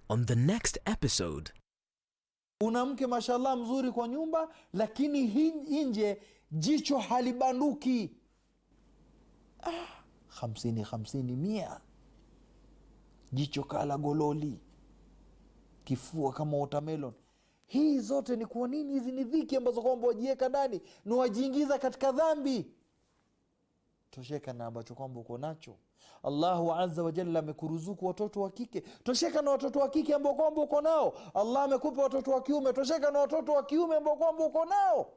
on the next episode. Una mke mashallah mzuri kwa nyumba, lakini nje jicho halibanduki. 50-50 jicho kala gololi, kifua kama watermelon. Hii zote ni kwa nini? Hizi ni dhiki ambazo kwamba wajiweka ndani na wajiingiza katika dhambi. Tosheka na ambacho kwamba uko nacho. Allahu azza wa jalla amekuruzuku watoto wa kike, tosheka na watoto wa kike ambao kwamba uko nao. Allah amekupa watoto wa kiume, tosheka na watoto wa kiume ambao kwamba uko nao.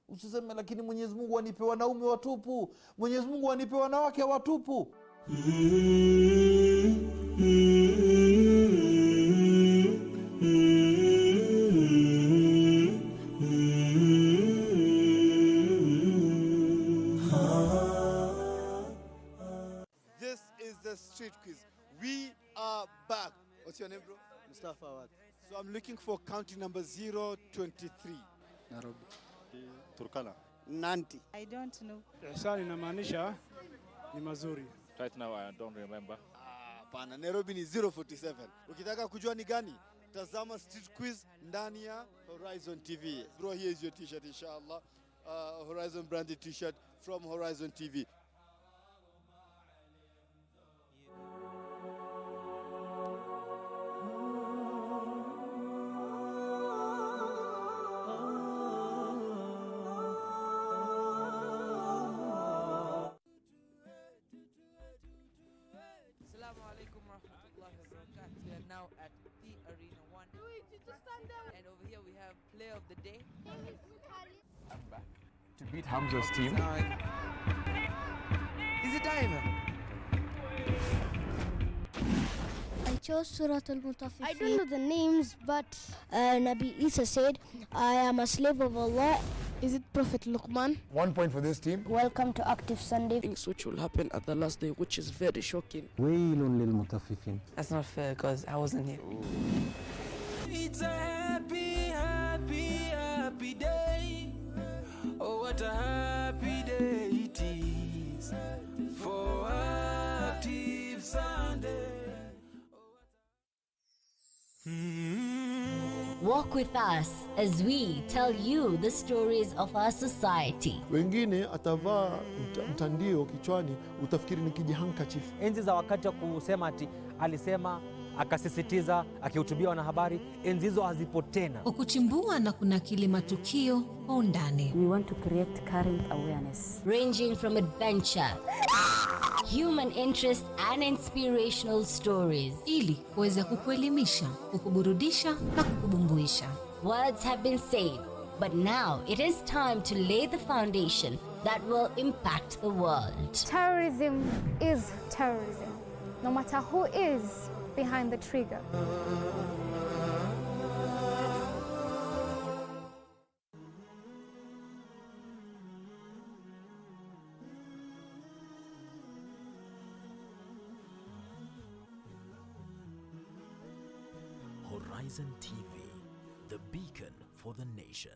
Usiseme lakini Mwenyezi Mungu anipe wanaume watupu, Mwenyezi Mungu anipe wanawake watupu. This is the street quiz. We are back. What's your name, bro? Mustafa what? So I'm looking for county number 023. Nairobi. Turkana. Nanti. I don't know. Ihsan inamaanisha ni mazuri. Right now I don't remember. Pana Nairobi ni 047. Ukitaka kujua ni gani? Tazama street quiz ndani ya Horizon TV. Bro, here is your t-shirt inshallah. Horizon branded t-shirt from Horizon TV. We are now at the Arena 1. And over here we have player of the day. I'm back to beat Hamza's team. Is it time? I chose Surah Al-Mutaffifin. I don't know the names, but Nabi Isa said, I am a slave of Allah. Is it Prophet Luqman? 1 point for this team. Welcome to Active Sunday. Things which will happen at the last day, which is very shocking. Waylun lil mutaffifin. That's not fair because I wasn't here. It's a happy, happy, happy day. Oh, what a happy day it is for Active Sunday. Walk with us as we tell you the stories of our society. Wengine atavaa mtandio kichwani utafikiri ni kijihandkerchief. Enzi za wakati wa kusema ati alisema akasisitiza akihutubia wanahabari, enzi hizo hazipo tena. Kuchimbua na kunakili matukio kwa undani. We want to create current awareness ranging from adventure, human interest and inspirational stories, ili kuweza kukuelimisha, kukuburudisha na kukubumbuisha. Words have been said, but now it is time to lay the foundation that will impact the world. Terrorism is terrorism, no matter who is behind the trigger. Horizon TV, the beacon for the nation.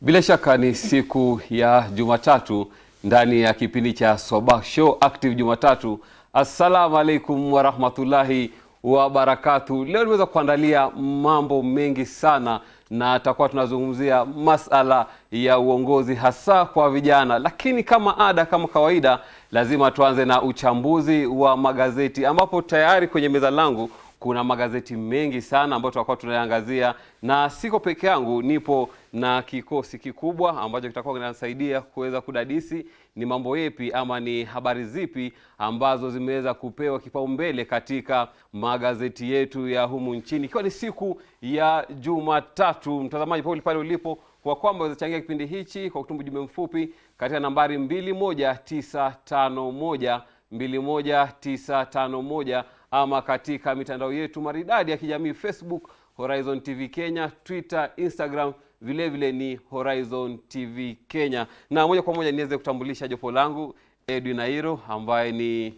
Bila shaka ni siku ya Jumatatu ndani ya kipindi cha Sabah Show Active Jumatatu. Assalamu alaikum wa rahmatullahi wa barakatuh. Leo nimeweza kuandalia mambo mengi sana na tutakuwa tunazungumzia masala ya uongozi hasa kwa vijana. Lakini kama ada, kama kawaida, lazima tuanze na uchambuzi wa magazeti, ambapo tayari kwenye meza langu kuna magazeti mengi sana ambayo tutakuwa tunayaangazia, na siko peke yangu, nipo na kikosi kikubwa ambacho kitakuwa kinasaidia kuweza kudadisi ni mambo yapi ama ni habari zipi ambazo zimeweza kupewa kipaumbele katika magazeti yetu ya humu nchini, ikiwa ni siku ya Jumatatu. Mtazamaji pale ulipo, kwa kwamba unaweza changia kipindi hichi kwa kutuma ujumbe mfupi katika nambari 21951 21951 ama katika mitandao yetu maridadi ya kijamii, Facebook Horizon TV Kenya, Twitter, Instagram vile vile ni Horizon TV Kenya. Na moja kwa moja niweze kutambulisha jopo langu, Edwin Nairo ambaye ni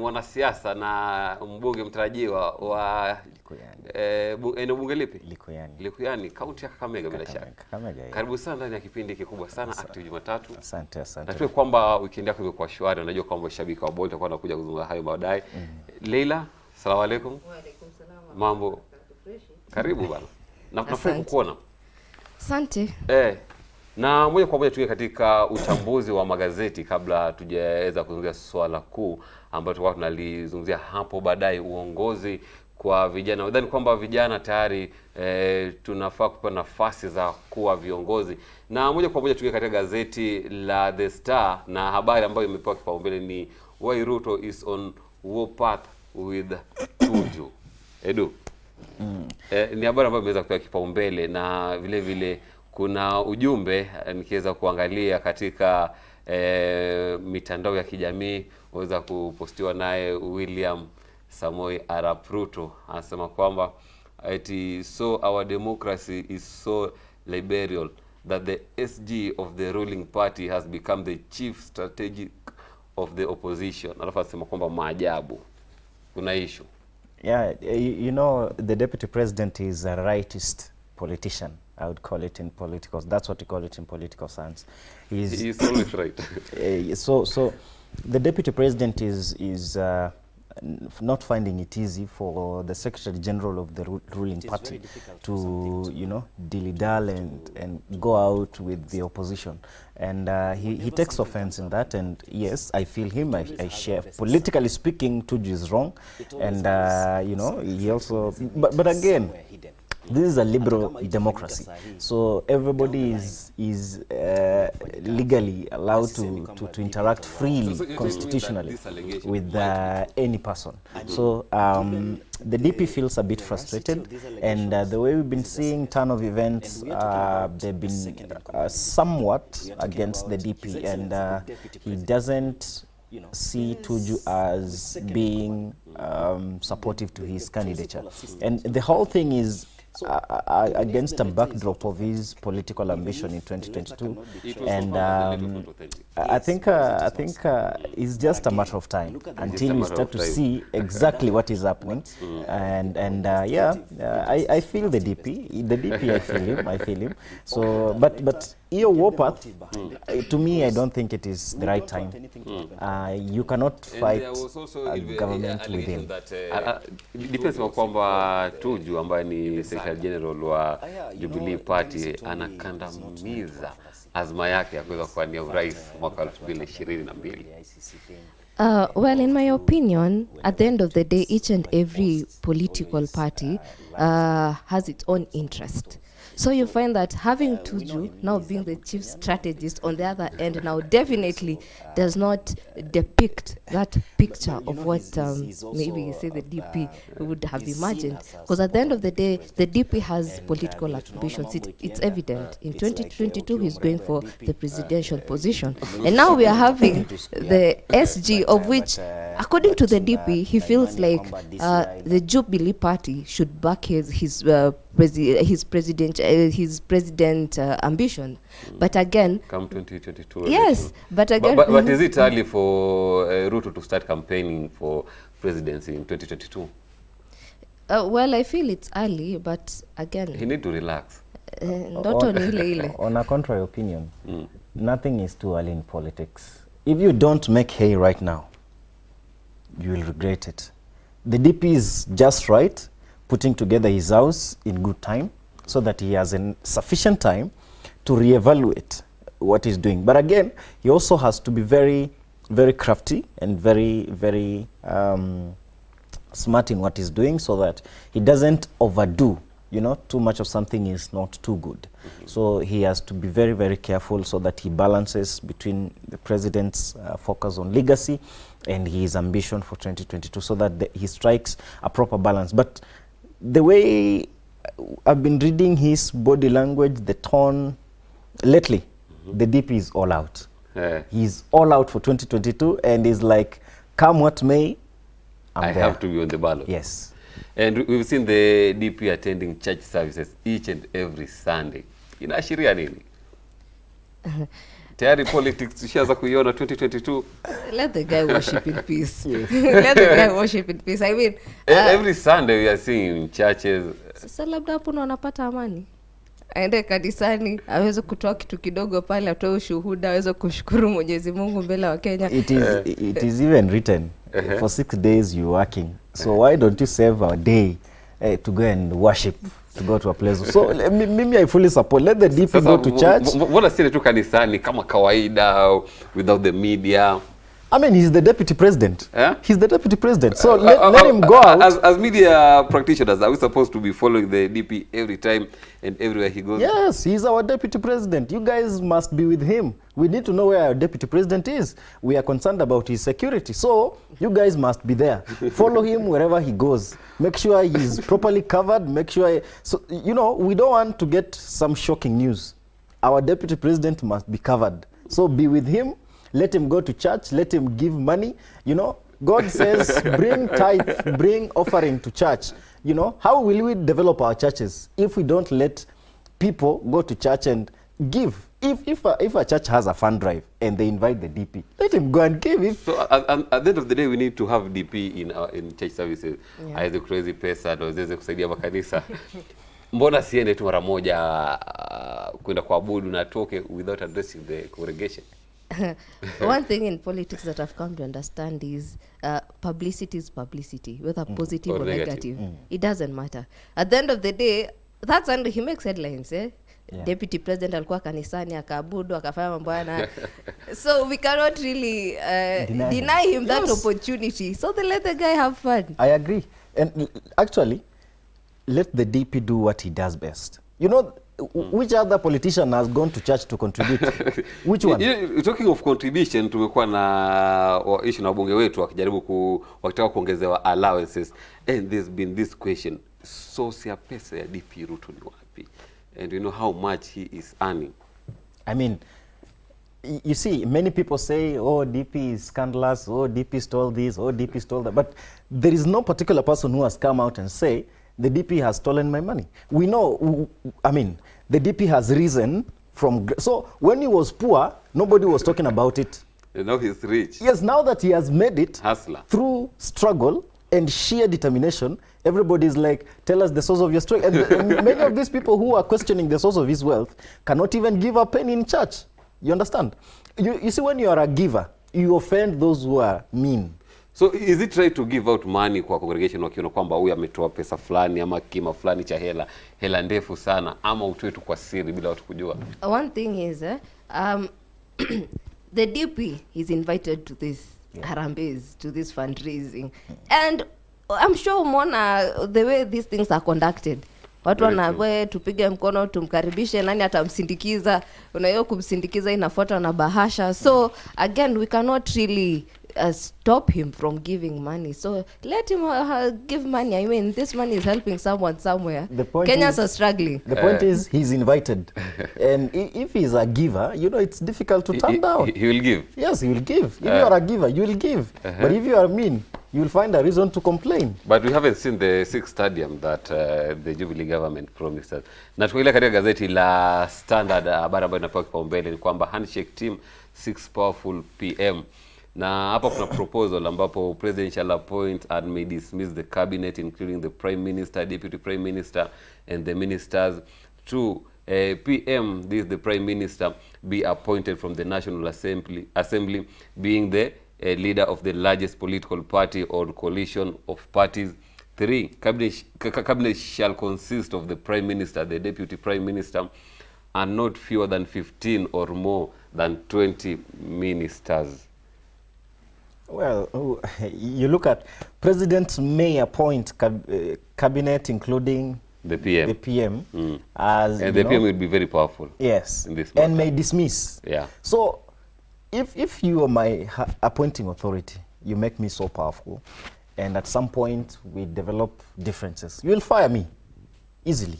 mwanasiasa na mbunge mtarajiwa wa eneo bunge lipi? Likuyani, kaunti ya Kakamega bila shaka. Karibu sana ndani ya kipindi kikubwa sana Active Jumatatu. Asante. Natumai kwamba weekend yako imekuwa shwari. Unajua kwamba shabiki wa boli atakuwa anakuja kuzungumza hayo baadaye. Leila, asalamu alaykum. Wa alaykum salaam. Mambo? Karibu bana. Nafurahi kukuona. Asante. Na moja kwa moja tuwe katika uchambuzi wa magazeti kabla tujaweza kuzungumzia swala kuu ambalo tulikuwa tunalizungumzia hapo baadaye, uongozi kwa vijana. Nadhani kwamba vijana tayari tunafaa kupewa nafasi za kuwa viongozi. Na moja kwa moja tuwe katika gazeti la The Star, na habari ambayo imepewa kipaumbele ni Why Ruto is on war path with Tuju. Edu. Ni habari ambayo imeweza kupewa kipaumbele, na vile vile kuna ujumbe nikiweza kuangalia katika mitandao ya kijamii waweza kupostiwa naye William Samoei Arap Ruto. Anasema kwamba so our democracy is so liberal that the SG of the ruling party has become the chief strategic of the opposition. Alafu anasema kwamba maajabu kuna issue. Yeah, you know, the deputy president is a rightist politician. I would call it in political. That's what we call it in political science. He's always right. So the deputy president is not finding it easy for the Secretary General of the ruling party to, you know, dilly-dally and go out with the opposition. And he takes offense in that. And yes, I feel him. I share. Politically speaking, Tuju is wrong. And, you know, he also... But again... This is a liberal democracy, so everybody is legally allowed to interact freely, constitutionally, with any person. So the DP feels a bit frustrated, and the way we've been seeing turn of events, they've been somewhat against the DP, and he doesn't see Tuju as being supportive to his candidature. And the whole thing is against a backdrop of his political ambition in 2022, and I think it's just a matter of time until we start to see exactly what is happening. And yeah, I feel the DP, I feel him. So, but your warpath, to me, I don't think it is the right time. You cannot fight a government with him. Depends on kwamba Tuju ambaye ni Secretary General wa Jubilee Party anakandamiza azma yake ya kuweza kuwania urais mwaka 2022. Well, in my opinion, at the end of the day, each and every political party has its own interest. So you find that having Tuju now being the chief strategist on the other end now definitely does not depict that picture of what maybe say the DP would have imagined. Because at the end of the day, the DP has political ambitions. It's evident. In 2022, he's going for the presidential position. And now we are having the SG, of which, according to the DP, he feels like the Jubilee Party should back his president ambition. But again, come 2022. Yes, but again, but is it early for Ruto to start campaigning for presidency in 2022? Well, I feel it's early, but again, he need to relax. Not only on a contrary opinion, nothing is too early in politics. If you don't make hay right now, you will regret it. The DP is just right, putting together his house in good time, so that he has sufficient time to reevaluate what he's doing. But again, he also has to be very, very crafty and very, very smart in what he's doing, so that he doesn't overdo. You know, too much of something is not too good. So he has to be very, very careful, so that he balances between the president's focus on legacy and his ambition for 2022, so that he strikes a proper balance. But the way I've been reading his body language, the tone, lately, the DP is all out. He's all out for 2022, and he's like, come what may, I have to be on the ballot. Yes. And we've seen the DP attending church services each and every Sunday. Inaashiria nini? Tayari politics tushaanza kuiona 2022. Let the guy worship in peace. Let the guy worship in peace. I mean, every Sunday we are seeing in churches. Sasa labda hapo ndo wanapata amani. Aende kanisani, aweze kutoa kitu kidogo pale, atoe ushuhuda, aweze kushukuru Mwenyezi Mungu mbele wa Kenya. It is even written for 6 days you working. So why don't you save a day to go and worship, to go to a place? So mimi I fully support. Let the DP go to church. Mbona sisi tu kanisani kama kawaida without the media? I mean, he's the deputy president. He's the deputy president. So let him go out. As media practitioners, are we supposed to be following the DP every time and everywhere he goes? Yes, he's our deputy president. You guys must be with him. We need to know where our deputy president is. We are concerned about his security. So you guys must be there. Follow him wherever he goes. Make sure he's properly covered. Make sure. So, you know, we don't want to get some shocking news. Our deputy president must be covered. So be with him. Let him go to church. Let him give money. You know, God says, bring tithe, bring offering to church. You know, how will we develop our churches if we don't let people go to church and give? If a church has a fund drive and they invite the DP, let him go and give. So at the end of the day, we need to have DP in church services. Aweze crazy pesa ndio ziweze kusaidia makanisa. Mbona siende tu mara moja kwenda kuabudu na toke without addressing the congregation? One thing in politics that I've come to understand is publicity is publicity, whether positive or negative. It doesn't matter. At the end of the day, that's under he makes headlines, eh? Yeah. Deputy president alikuwa kanisani akaabudu akafanya mambo yana. So we cannot really deny him that opportunity. So they let the guy have fun. I agree. And actually, let the DP do what he does best. You know, which other politician has gone to church to contribute? Which one? Talking of contribution, tumekuwa na issue na wabunge wetu wakijaribu wakitaka kuongezewa allowances, and there's been this question, source ya pesa ya DP Ruto ni wapi? And you know how much he is earning. I mean, you see, many people say, oh, DP is scandalous, oh, DP stole this, oh, DP stole that. But there is no particular person who has come out and say, the DP has stolen my money. We know, I mean, the DP has risen from, so when he was poor, nobody was talking about it. You know he's rich. Yes, now that he has made it Hustler. Through struggle and sheer determination, everybody is like, tell us the source of your strength. And many of these people who are questioning the source of his wealth cannot even give a penny in church. You understand? You see, when you are a giver, you offend those who are mean. So is it right to give out money kwa congregation wakiona kwamba huyu ametoa pesa fulani ama kima fulani cha hela ndefu sana, ama utoe tu kwa siri bila watu kujua? One thing is the DP is invited to this harambes, to this fundraising, and I'm sure umeona the way these things are conducted. Watu wanawe tupige mkono tumkaribishe, nani atamsindikiza, unayo kumsindikiza inafuata na bahasha. So again, we cannot really stop him from giving money. So let him give money. I mean, this money is helping someone somewhere. Kenyans are struggling. The point is, he's invited. And if he's a giver, you know, it's difficult to turn down. He will give. Yes, he will give. If you are a giver, you will give. But if you are mean, you will find a reason to complain. But we haven't seen the 6th stadium that the Jubilee government promised us. Na tukiangalia katika gazeti la Standard, habari ambayo inapewa kipaumbele ni kwamba handshake team 6 powerful PM. Na hapa kuna proposal ambapo president shall appoint and may dismiss the cabinet, including the prime minister, deputy prime minister, and the ministers. To PM, this the prime minister, be appointed from the National Assembly being the leader of the largest political party or coalition of parties. 3, cabinet shall consist of the prime minister, the deputy prime minister, and not fewer than 15 or more than 20 ministers. Well, you look at president may appoint cabinet, including the PM. The PM, as and the PM will be very powerful. Yes, in this matter. And may dismiss. Yeah. So, if you are my appointing authority, you make me so powerful, and at some point we develop differences, you will fire me easily.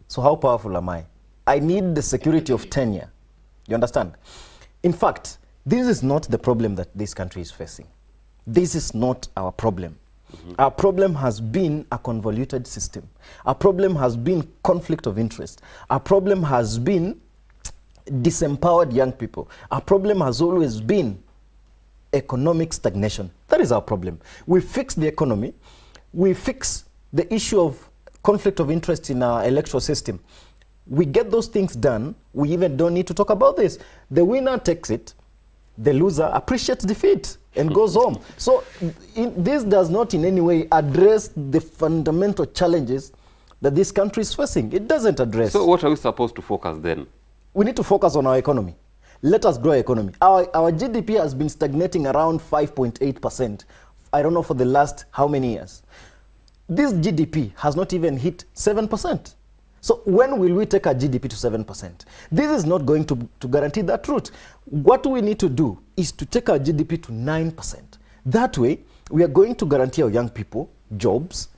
So how powerful am I? I need the security of tenure. You understand? In fact, this is not the problem that this country is facing. This is not our problem. Our problem has been a convoluted system. Our problem has been conflict of interest. Our problem has been disempowered young people. Our problem has always been economic stagnation. That is our problem. We fix the economy. We fix the issue of conflict of interest in our electoral system. We get those things done. We even don't need to talk about this. The winner takes it. The loser appreciates defeat and goes home. So this does not in any way address the fundamental challenges that this country is facing. It doesn't address. So what are we supposed to focus then? We need to focus on our economy. Let us grow our economy. Our GDP has been stagnating around 5.8%. I don't know for the last how many years. This GDP has not even hit 7%. So when will we take our GDP to 7%? This is not going to guarantee that truth. What we need to do is to take our GDP to 9%. That way, we are going to guarantee our young people jobs.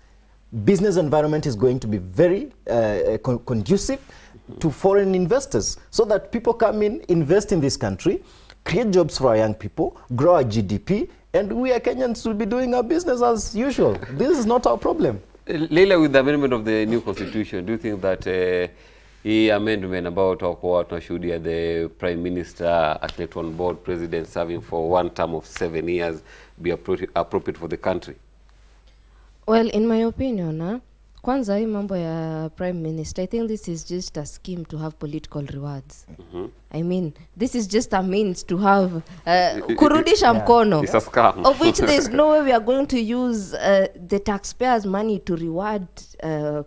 Business environment is going to be very conducive to foreign investors, so that people come in, invest in this country, create jobs for our young people, grow our GDP, and we are Kenyans will be doing our business as usual. This is not our problem. Leila, with the amendment of the new constitution, do you think that the amendment about tunashuhudia the Prime Minister atlet on board president serving for one term of 7 years be appropriate for the country? Well, in my opinion, kwanza hii mambo ya Prime Minister, I think this is just a scheme to have political rewards. I mean, this is just a means to have kurudisha mkono. It's a scam. Of which there's no way we are going to use the taxpayers' money to reward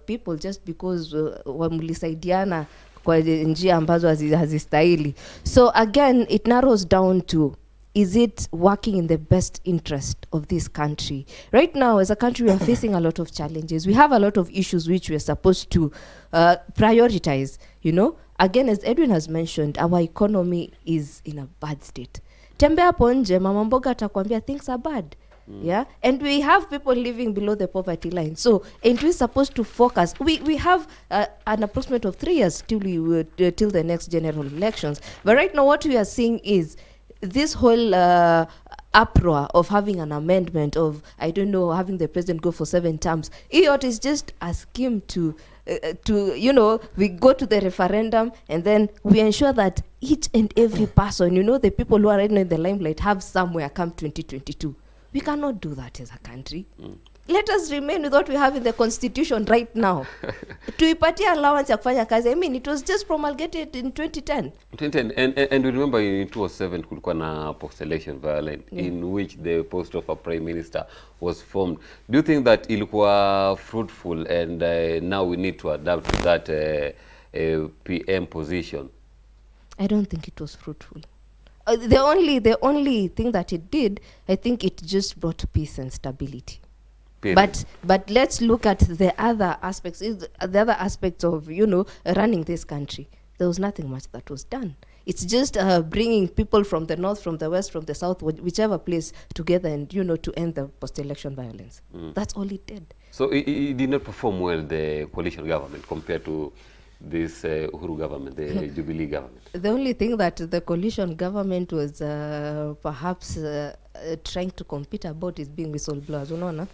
people just because wamulisaidiana kwa njia ambazo hazistahili. So again, it narrows down to, is it working in the best interest of this country? Right now, as a country, we are facing a lot of challenges. We have a lot of issues which we are supposed to prioritize, you know. Again, as Edwin has mentioned, our economy is in a bad state. Tembea hapo nje, mama mboga atakwambia things are bad. Yeah, and we have people living below the poverty line. So, and we're supposed to focus. We have an approximate of 3 years till the next general elections. But right now, what we are seeing is this whole uproar of having an amendment of, I don't know, having the president go for 7 terms. It is just a scheme to you know, we go to the referendum and then we ensure that each and every person, you know, the people who are right now in the limelight have somewhere come 2022. We cannot do that as a country. Let us remain with what we have in the constitution right now. Tuipatia allowance ya kufanya kazi. I mean, it was just promulgated in 2010. 2010, and we remember in 2007 kulikuwa na post-election violence in which the post of a prime minister was formed. Do you think that ilikuwa fruitful, and now we need to adapt to that PM position? I don't think it was fruitful. The only thing that it did, I think it just brought peace and stability. But let's look at the other aspects. The other aspects of, you know, running this country. There was nothing much that was done. It's just bringing people from the north, from the west, from the south, whichever place together, and, you know, to end the post-election violence. That's all it did. So it did not perform well, the coalition government, compared to this Uhuru government, the Jubilee government. The only thing that the coalition government was perhaps trying to compete about is being whistleblowers. Unaona?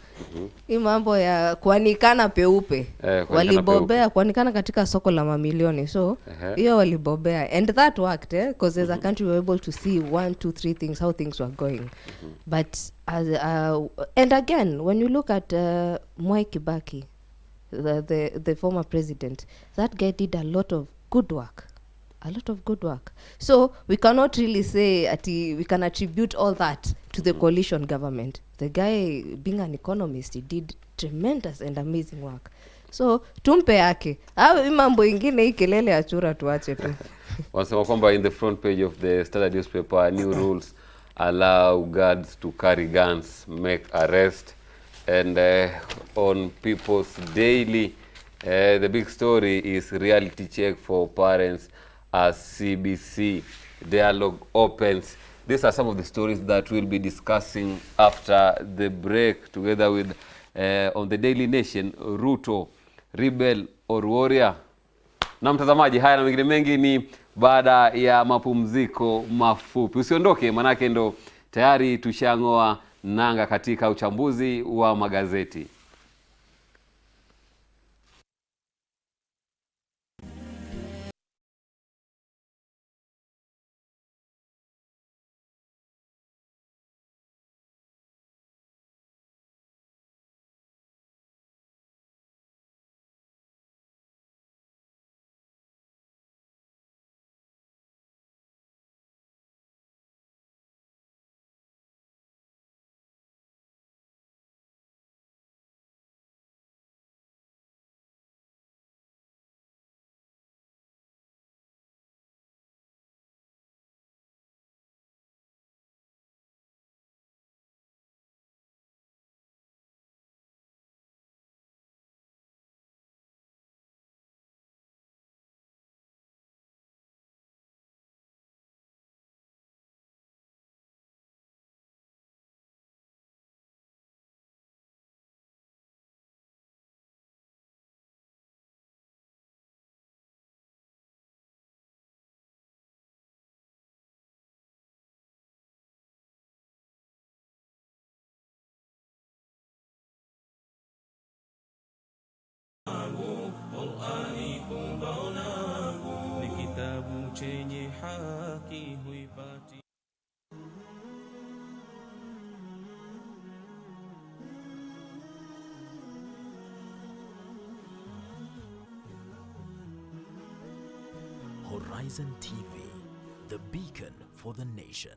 Hii mambo ya kuanikana peupe. Walibobea kuanikana katika soko la mamilioni. So, hiyo walibobea. And that worked, because as a country we were able to see 1, 2, 3 things, how things were going. But, and again, when you look at Mwai Kibaki, the former president, that guy did a lot of good work. So we cannot really say we can attribute all that to the coalition government. The guy, being an economist, he did tremendous and amazing work. So tumpe yake. Mambo ingine hii kelele ya chura tuache tu. Wanasema kwamba in the front page of the Standard newspaper, new rules allow guards to carry guns, make arrest, and on People's Daily, the big story is reality check for parents as CBC dialogue opens. These are some of the stories that we'll be discussing after the break, together with on the Daily Nation, Ruto, rebel or warrior. Na mtazamaji, haya na mengine mengi ni baada ya mapumziko mafupi. Usiondoke, manake ndo tayari tushangoa nanga katika uchambuzi wa magazeti. chenye haki huipati. Horizon TV, the beacon for the nation.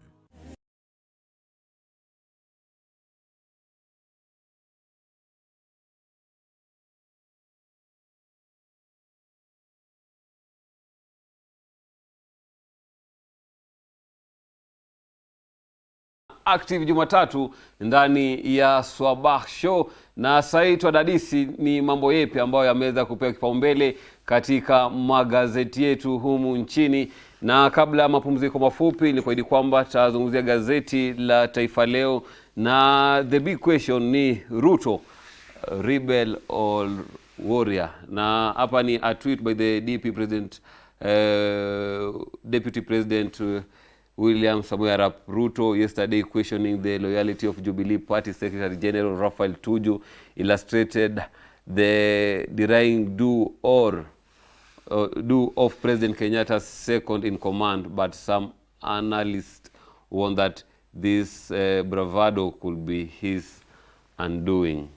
Active Jumatatu ndani ya Sabah Show, na sasa twadadisi ni mambo yepi ambayo yameweza kupewa kipaumbele katika magazeti yetu humu nchini. Na kabla ya mapumziko mafupi nilikuahidi kwamba tutazungumzia gazeti la Taifa Leo, na the big question ni Ruto, rebel or warrior. Na hapa ni a tweet by the Deputy President William Samoei Arap Ruto yesterday, questioning the loyalty of Jubilee Party Secretary General Raphael Tuju, illustrated the denying do of President Kenyatta's second in command, but some analysts warn that this bravado could be his undoing.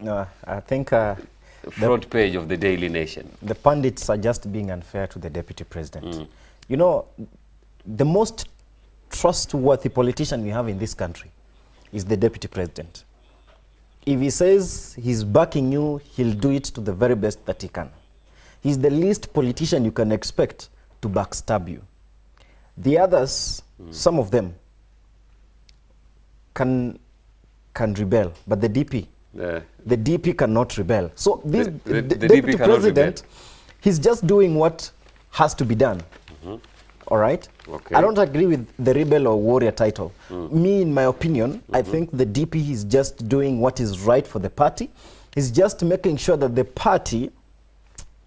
No, I think front page of the Daily Nation. The pundits are just being unfair to the Deputy President. You know, the most trustworthy politician we have in this country is the Deputy President. If he says he's backing you, he'll do it to the very best that he can. He's the least politician you can expect to backstab you. The others, some of them, can rebel, but the DP, the DP cannot rebel. So this the Deputy President, he's just doing what has to be done. All right? Okay. I don't agree with the rebel or warrior title. Me, in my opinion, I think the DP is just doing what is right for the party. He's just making sure that the party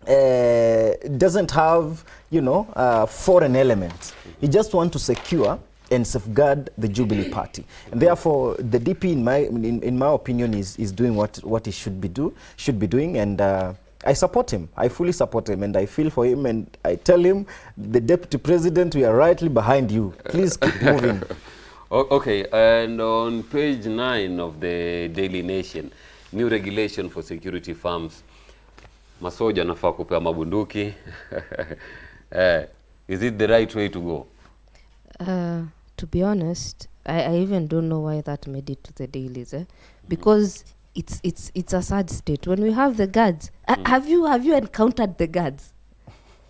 doesn't have, you know, foreign elements. He just wants to secure and safeguard the Jubilee Party. And therefore, the DP, in my opinion, is doing what he should be doing. And I support him. I fully support him, and I feel for him, and I tell him, the Deputy President, we are rightly behind you. Please keep moving. Okay, and on page 9 of the Daily Nation, new regulation for security firms. Masoja nafaa kupewa mabunduki. Is it the right way to go? To be honest, I even don't know why that made it to the dailies, because it's a sad state. When we have the guards, have you encountered the guards?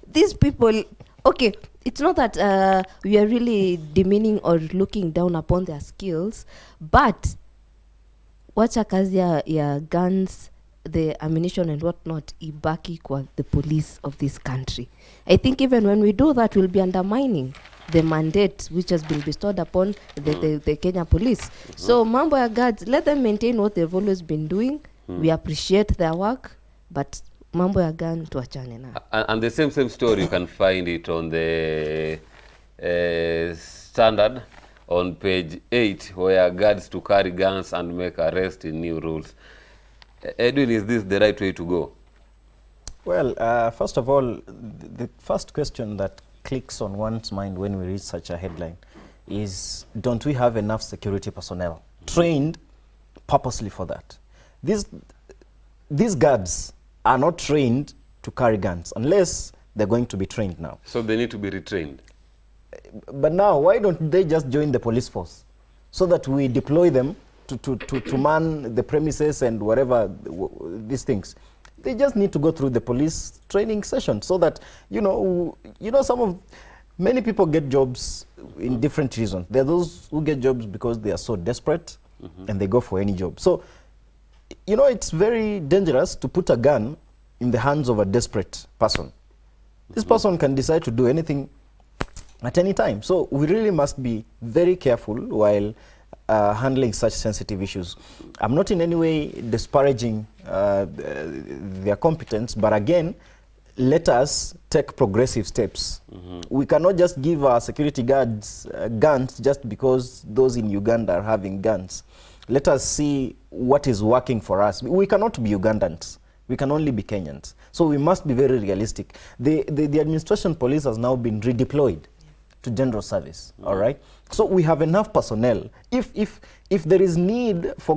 These people, okay, it's not that we are really demeaning or looking down upon their skills, but wacha kazi ya guns, the ammunition and whatnot, ibaki kwa the police of this country. I think even when we do that, we'll be undermining the mandate which has been bestowed upon the Kenya police. So mambo ya guards, let them maintain what they've always been doing. We appreciate their work, but mambo ya gun tuachane na. And the same story, you can find it on the Standard on page 8, where guards to carry guns and make arrests in new rules. Edwin, is this the right way to go? Well, first of all, the first question that clicks on one's mind when we read such a headline is, don't we have enough security personnel trained purposely for that? These guards are not trained to carry guns unless they're going to be trained now. So they need to be retrained. But now, why don't they just join the police force so that we deploy them to man the premises and whatever these things? They just need to go through the police training session so that, many people get jobs in different reasons. There are those who get jobs because they are so desperate and they go for any job. So, it's very dangerous to put a gun in the hands of a desperate person. This person can decide to do anything at any time. So we really must be very careful while handling such sensitive issues. I'm not in any way disparaging their competence, but again, let us take progressive steps. We cannot just give our security guards guns just because those in Uganda are having guns. Let us see what is working for us. We cannot be Ugandans. We can only be Kenyans. So we must be very realistic. The administration police has now been redeployed to general service, all right? So we have enough personnel. If there is need for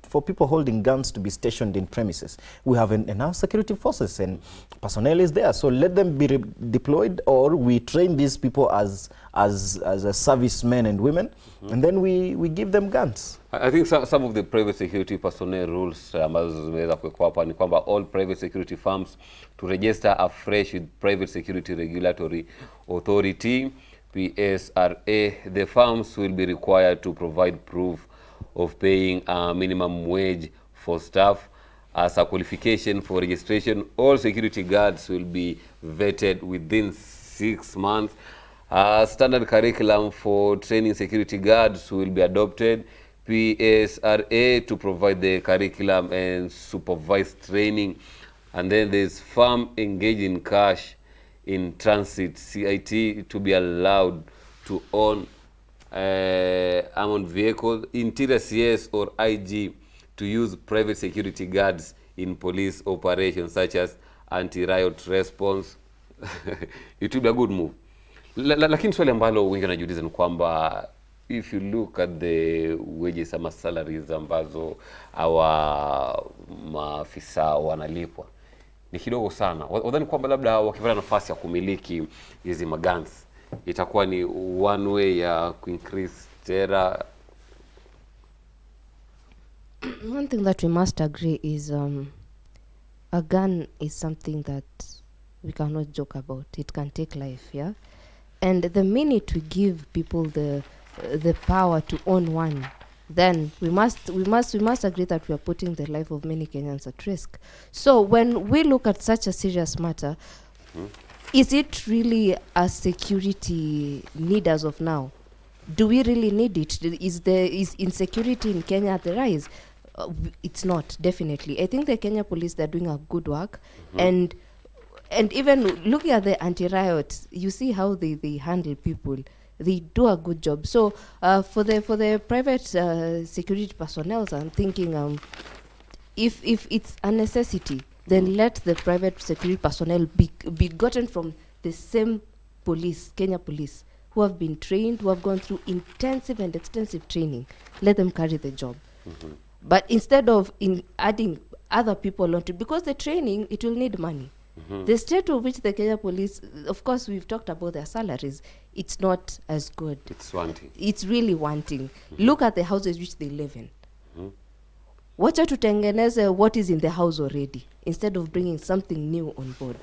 for people holding guns to be stationed in premises, we have enough security forces and personnel is there. So let them be deployed, or we train these people as a servicemen and women, and then we give them guns. I think some of the private security personnel rules ambazo zimeweza kuwekwa hapa ni kwamba all private security firms to register afresh with Private Security Regulatory Authority, PSRA. The firms will be required to provide proof of paying a minimum wage for staff. As a qualification for registration, all security guards will be vetted within 6 months. Standard curriculum for training security guards will be adopted. PSRA to provide the curriculum and supervise training. And then there's firm engaged in cash in transit, CIT, to be allowed to own armored vehicles. Interior CS or IG to use private security guards in police operations such as anti-riot response. It will be a good move. Lakini swali ambalo wengi wanajiuliza ni kwamba if you look at the wages ama salaries ambazo hawa maafisa wanalipwa ni kidogo sana. Wadhani kwamba labda wakipata nafasi ya kumiliki hizi magans itakuwa ni one way ya increase terror? One thing that we must agree is a gun is something that we cannot joke about. It can take life, yeah? And the minute we give people the power to own one, then we must agree that we are putting the life of many Kenyans at risk. So when we look at such a serious matter, is it really a security need as of now? Do we really need it? Is insecurity in Kenya at the rise? It's not, definitely. I think the Kenya police, they're doing a good work. And even looking at the anti-riots, you see how they handle people. They do a good job. So for the private security personnel, I'm thinking if it's a necessity, then let the private security personnel be gotten from the same police, Kenya police, who have been trained, who have gone through intensive and extensive training. Let them carry the job. But instead of adding other people onto, because the training, it will need money. The state of which the Kenya police, of course, we've talked about their salaries. It's not as good. It's wanting. It's really wanting. Look at the houses which they live in. Wacha tutengeneze what is in the house already, instead of bringing something new on board.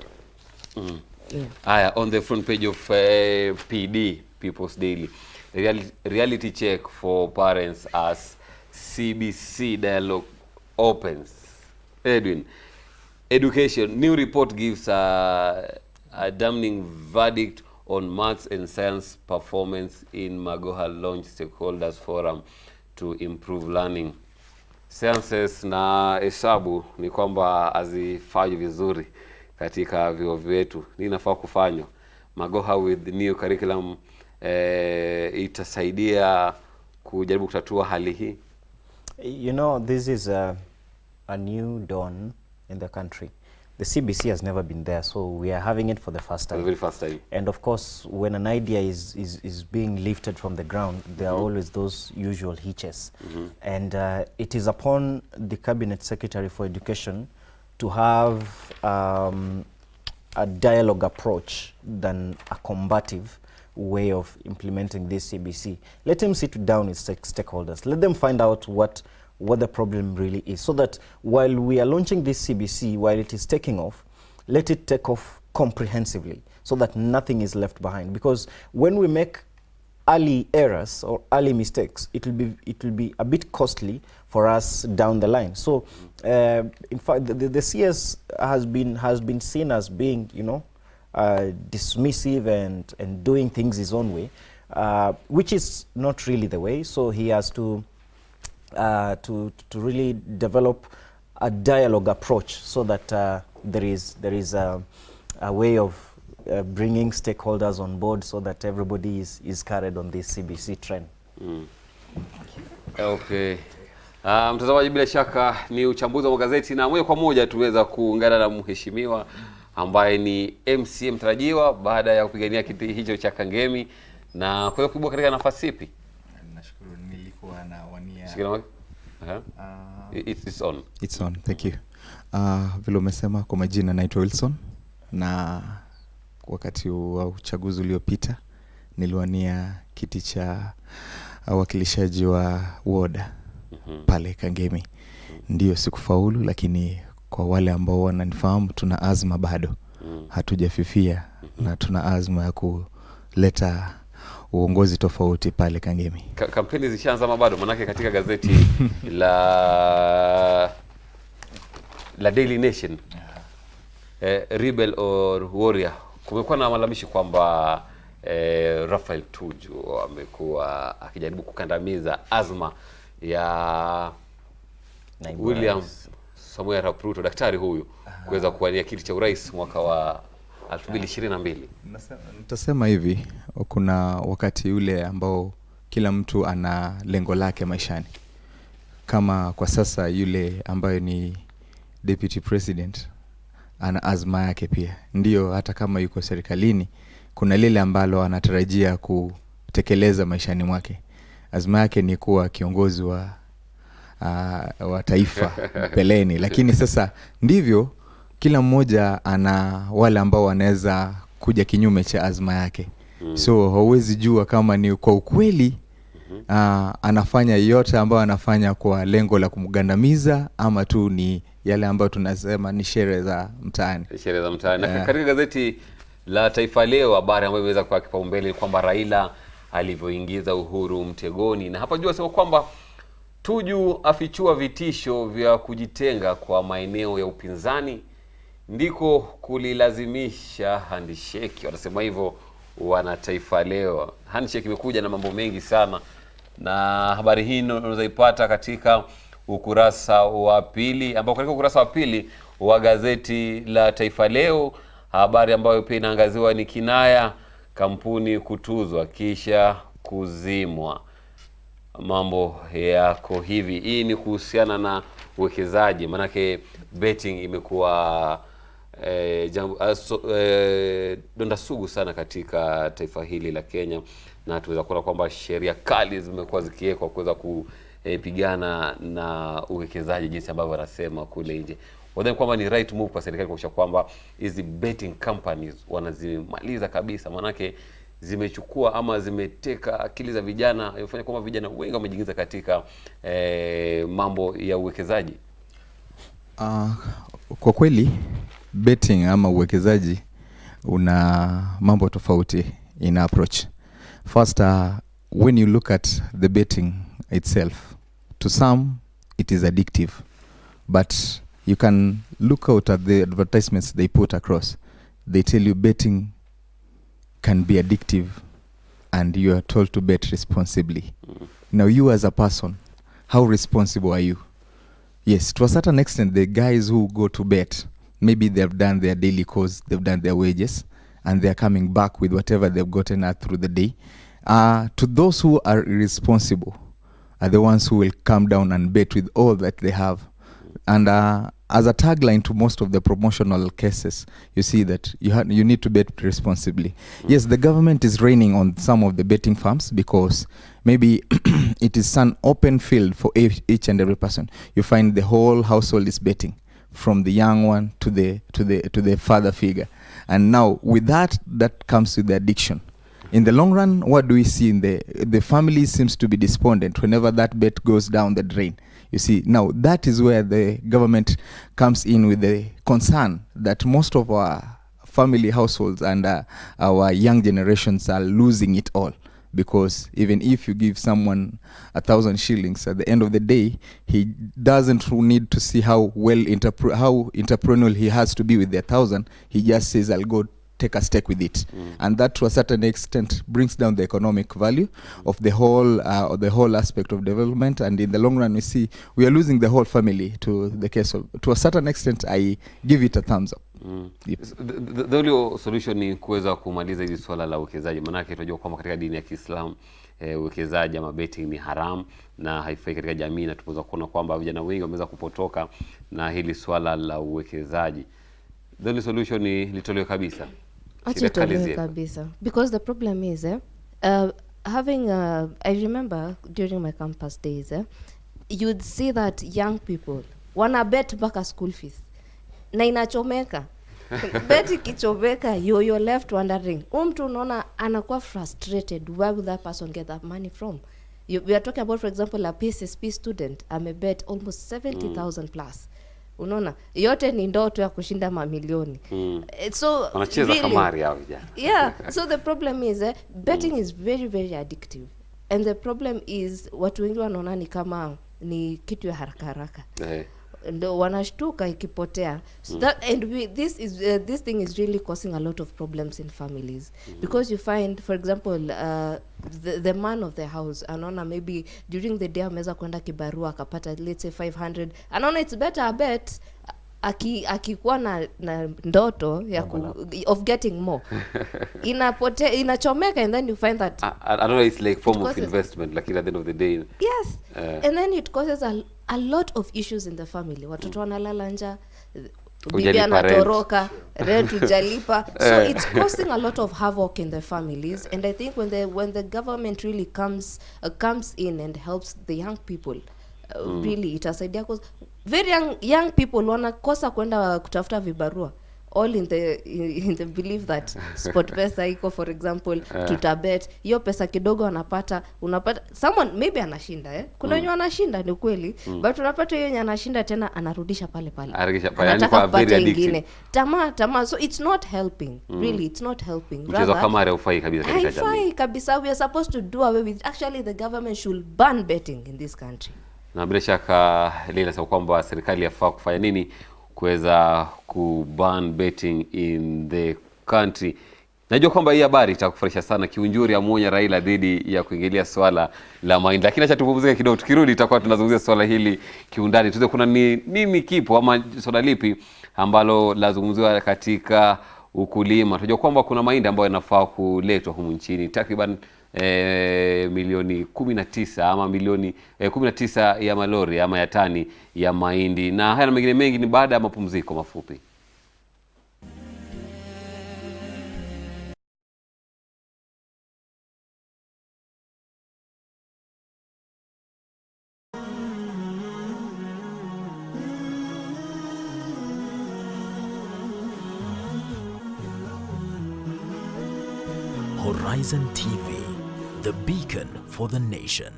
Yeah. On the front page of PD, People's Daily, reality check for parents as CBC dialogue opens. Edwin, education, new report gives a damning verdict on maths and science performance in Magoha launch stakeholders forum to improve learning. Sciences na hesabu ni kwamba hazifanywi vizuri katika vyuo vyetu. Nini inafaa kufanywa? Magoha with new curriculum itasaidia kujaribu kutatua hali hii. You know, this is a new dawn in the country. The CBC has never been there, so we are having it for the first time. For the very first time. And of course, when an idea is being lifted from the ground, there are always those usual hitches. And it is upon the Cabinet Secretary for Education to have a dialogue approach than a combative way of implementing this CBC. Let him sit down with stakeholders. Let them find out what the problem really is, so that while we are launching this CBC, while it is taking off, let it take off comprehensively, so that nothing is left behind. Because when we make early errors or early mistakes, it will be a bit costly for us down the line. So in fact, the CS has been seen as being, you know, dismissive and doing things his own way, which is not really the way. So he has to really develop a dialogue approach, so that there is a way of bringing stakeholders on board, so that everybody is carried on this CBC trend. Okay. Mtazamaji, bila shaka ni uchambuzi wa magazeti, na moja kwa moja tumeweza kuungana na mheshimiwa ambaye ni MCA mtarajiwa baada ya kupigania kiti hicho cha Kangemi, na kwa kuibua katika nafasi ipi? Nashukuru, nilikuwa na wania. It's on. It's on. Thank you. Vile umesema, kwa majina naitwa Wilson, na wakati wa uchaguzi uliopita niliwania kiti cha wakilishaji wa woda pale Kangemi. Ndio sikufaulu, lakini kwa wale ambao wananifahamu, tuna azma bado. Hatujafifia na tuna azma ya kuleta uongozi tofauti pale Kangemi. Kampeni zishaanza bado? Manake katika gazeti la Daily Nation, Rebel or Warrior, kumekuwa na malalamishi kwamba Raphael Tuju amekuwa akijaribu kukandamiza azma ya William Samuel Arap Ruto, daktari huyu, kuweza kuwania kiti cha urais mwaka wa 2022. Nitasema hivi, kuna wakati ule ambao kila mtu ana lengo lake maishani. Kama kwa sasa yule ambaye ni deputy president ana azma yake pia. Ndio, hata kama yuko serikalini, kuna lile ambalo anatarajia kutekeleza maishani mwake. Azma yake ni kuwa kiongozi wa taifa mbeleni. Lakini sasa ndivyo, kila mmoja ana wale ambao wanaweza kuja kinyume cha azma yake. So hauwezi jua kama ni kwa ukweli anafanya yote ambayo anafanya kwa lengo la kumgandamiza, ama tu ni yale ambayo tunasema ni sherehe za mtaani. Sherehe za mtaani. Na katika gazeti la Taifa Leo, habari ambayo imeweza kwa kipaumbele kwamba Raila alivyoingiza Uhuru mtegoni, na hapa juu asema kwamba Tuju afichua vitisho vya kujitenga kwa maeneo ya upinzani ndiko kulilazimisha handshake. Wanasema hivyo wana Taifa Leo. Handshake imekuja na mambo mengi sana, na habari hii unaweza ipata katika ukurasa wa pili, ambao katika ukurasa wa pili wa gazeti la Taifa Leo, habari ambayo pia inaangaziwa ni kinaya kampuni kutuzwa kisha kuzimwa. Mambo yako hivi. Hii ni kuhusiana na uwekezaji, manake betting imekuwa donda sugu sana katika taifa hili la Kenya, na tunaweza kuona kwamba sheria kali zimekuwa zikiwekwa kuweza kupigana na uwekezaji, jinsi ambavyo wanasema kule nje. Wadhani kwamba ni right move kwa serikali kuhakikisha kwamba hizi betting companies wanazimaliza kabisa, manake zimechukua ama zimeteka akili za vijana, ifanya kwamba vijana wengi wamejiingiza katika mambo ya uwekezaji. Kwa kweli betting ama uwekezaji una mambo tofauti in approach. First, when you look at the betting itself, to some it is addictive, but you can look out at the advertisements they put across. They tell you betting can be addictive and you are told to bet responsibly. Now you as a person, how responsible are you? Yes, to a certain extent, the guys who go to bet, maybe they've done their daily course, they've done their wages, and they're coming back with whatever they've gotten at through the day. To those who are irresponsible are the ones who will come down and bet with all that they have. And as a tagline to most of the promotional cases, you see that you need to bet responsibly. Yes, the government is reining on some of the betting firms because maybe it is an open field for each and every person. You find the whole household is betting, from the young one to the father figure. And now with that comes with the addiction. In the long run, what do we see in the family seems to be despondent whenever that bet goes down the drain. You see, now that is where the government comes in with the concern that most of our family households and our young generations are losing it all. Because even if you give someone 1,000 shillings, at the end of the day, he doesn't need to see how entrepreneurial he has to be with the 1,000. He just says, I'll go take a stake with it. And that to a certain extent brings down the economic value of the whole aspect of development. And in the long run, we see we are losing the whole family to the case of, to a certain extent, I give it a thumbs up. Yep. The only solution ni kuweza kumaliza hili swala la uwekezaji. Maana tunajua kwamba katika dini ya Kiislamu uwekezaji ama betting ni haram na haifai katika jamii, na tunaweza kuona kwamba vijana wengi wameweza kupotoka na hili swala la uwekezaji. The only solution ni litolewe kabisa. Litolewe kabisa. Because the problem is having I remember during my campus days you'd see that young people wanna bet mpaka school fees. Na inachomeka. Bet ikichomeka, you're left wondering. Mtu unaona anakuwa frustrated. Where will that person get that money from? We are talking about, for example, a PSSP student. Bet almost 70,000 plus. Unaona, yote ni ndoto ya kushinda mamilioni. So wanacheza kamari hao vijana. Yeah, so the problem is betting is very very addictive. And the problem is watu wengi wanaona ni kama ni kitu ya haraka haraka. Ndo wanashtuka ikipotea. So that, and this thing is really causing a lot of problems in families. Because you find, for example, the man of the house anaona maybe during the day ameweza kwenda kibarua akapata let's say 500, anaona it's better a bet akikuwa na ndoto ya of getting more. Inapotea, inachomeka, and then you find that I don't know, it's like form of investment, like at the end of the day. Yes. And then it causes a lot of issues in the family. Watoto wanalala njaa, bibi anatoroka, rent hujalipa. So it's causing a lot of havoc in the families, and I think when the government really comes in and helps the young people, really itasaidia, cause very young people wanakosa kwenda kutafuta vibarua, all in the belief that sport pesa iko, for example, tutabet hiyo pesa kidogo unapata someone maybe anashinda kuna wenye anashinda ni kweli, but unapata hiyo anashinda tena anarudisha pale anataka kupata ingine, tamaa. So it's not helping, really it's not helping. Mchezo kama haufai kabisa katika jamii. Haifai kabisa. We are supposed to do away with, actually the government should ban betting in this country. Na bila shaka Leila, sababu kwamba serikali yafaa kufanya nini kuweza kuban betting in the country. Najua kwamba hii habari itakufurahisha sana, kiunjuri amuonya Raila dhidi ya kuingilia swala la mahindi. Lakini acha tupumzike kidogo, tukirudi itakuwa tunazungumzia swala hili kiundani. Tuze kuna nini kipo ama swala lipi ambalo lazungumziwa katika ukulima. Tunajua kwamba kuna mahindi ambayo yanafaa kuletwa humu nchini, takriban milioni 19 ama milioni 19 ya malori ama ya tani ya mahindi, na haya na mengine mengi ni baada ya mapumziko mafupi. Horizon TV, the beacon for the nation.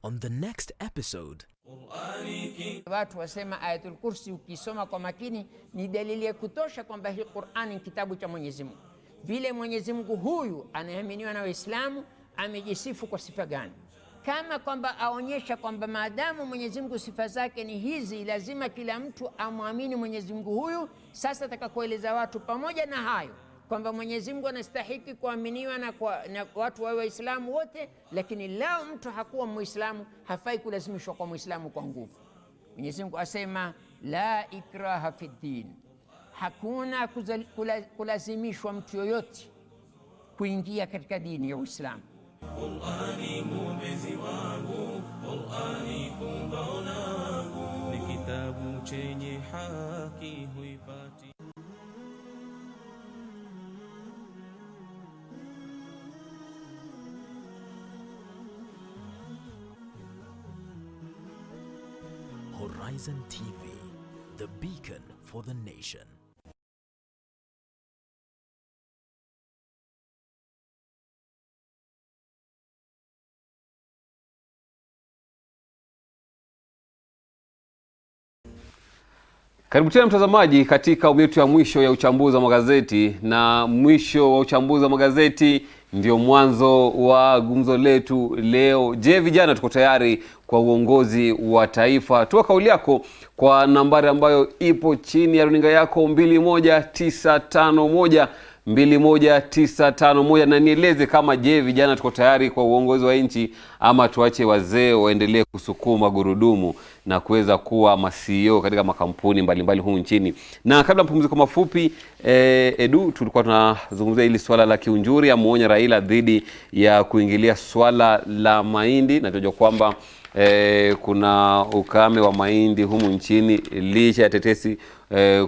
On the next episode, watu wasema Ayatul Kursi ukisoma kwa makini ni dalili ya kutosha kwamba hii Qur'ani ni kitabu cha Mwenyezi Mungu. Vile Mwenyezi Mungu huyu anaaminiwa na Waislamu amejisifu kwa sifa gani? Kama kwamba aonyesha kwamba maadamu Mwenyezi Mungu sifa zake ni hizi, lazima kila mtu amwamini Mwenyezi Mungu huyu. Sasa atakakueleza watu pamoja na hayo kwamba Mwenyezi Mungu anastahili kuaminiwa na watu wa Waislamu wote, lakini lao mtu hakuwa Muislamu hafai kulazimishwa kwa Muislamu kwa nguvu. Mwenyezi Mungu asema la ikraha fi din, hakuna kulazimishwa mtu yoyote kuingia katika dini ya Uislamu. Qur'ani mwombezi wangu, Qur'ani kumbao langu, ni kitabu chenye haki huipati. Horizon TV, the beacon for the nation. Karibu tena mtazamaji katika awamu yetu ya mwisho ya uchambuzi wa magazeti, na mwisho wa uchambuzi wa magazeti ndio mwanzo wa gumzo letu leo. Je, vijana tuko tayari kwa uongozi wa taifa? Toa kauli yako kwa nambari ambayo ipo chini ya runinga yako 21951 21951 na nieleze kama je, vijana tuko tayari kwa uongozi wa nchi ama tuache wazee waendelee kusukuma gurudumu na kuweza kuwa ma-CEO katika makampuni mbalimbali humu nchini. Na kabla mpumziko mafupi, Edu, tulikuwa tunazungumzia hili swala la Kiunjuri amuonya Raila dhidi ya kuingilia swala la mahindi, na tunajua kwamba kuna ukame wa mahindi humu nchini licha ya tetesi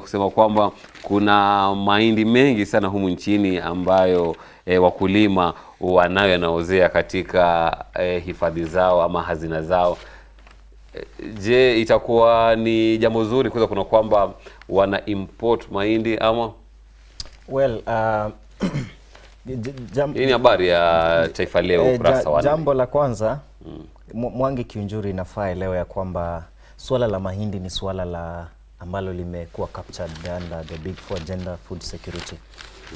kusema kwamba kuna mahindi mengi sana humu nchini ambayo wakulima wanayo yanaozea katika hifadhi zao ama hazina zao. Je, itakuwa ni jambo zuri kuweza kuna kwamba wana import mahindi ama? Well, hii ni habari ya Taifa Leo ukurasa wa 4. Jambo la kwanza, Mwangi Kiunjuri inafaa elewe ya kwamba swala la mahindi ni swala la ambalo limekuwa captured under the big four agenda, food security.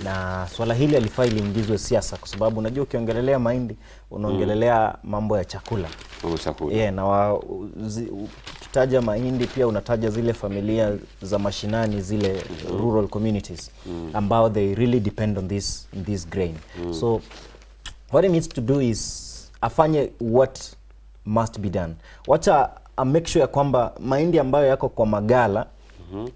Na swala hili alifaa liingizwe siasa, kwa sababu unajua ukiongelelea mahindi unaongelelea mambo ya chakula. Yeah, na ukitaja mahindi pia unataja zile familia za mashinani, zile rural communities ambao they really depend on this grain. So what he needs to do is afanye what must be done. Wacha make sure ya kwamba mahindi ambayo yako kwa magala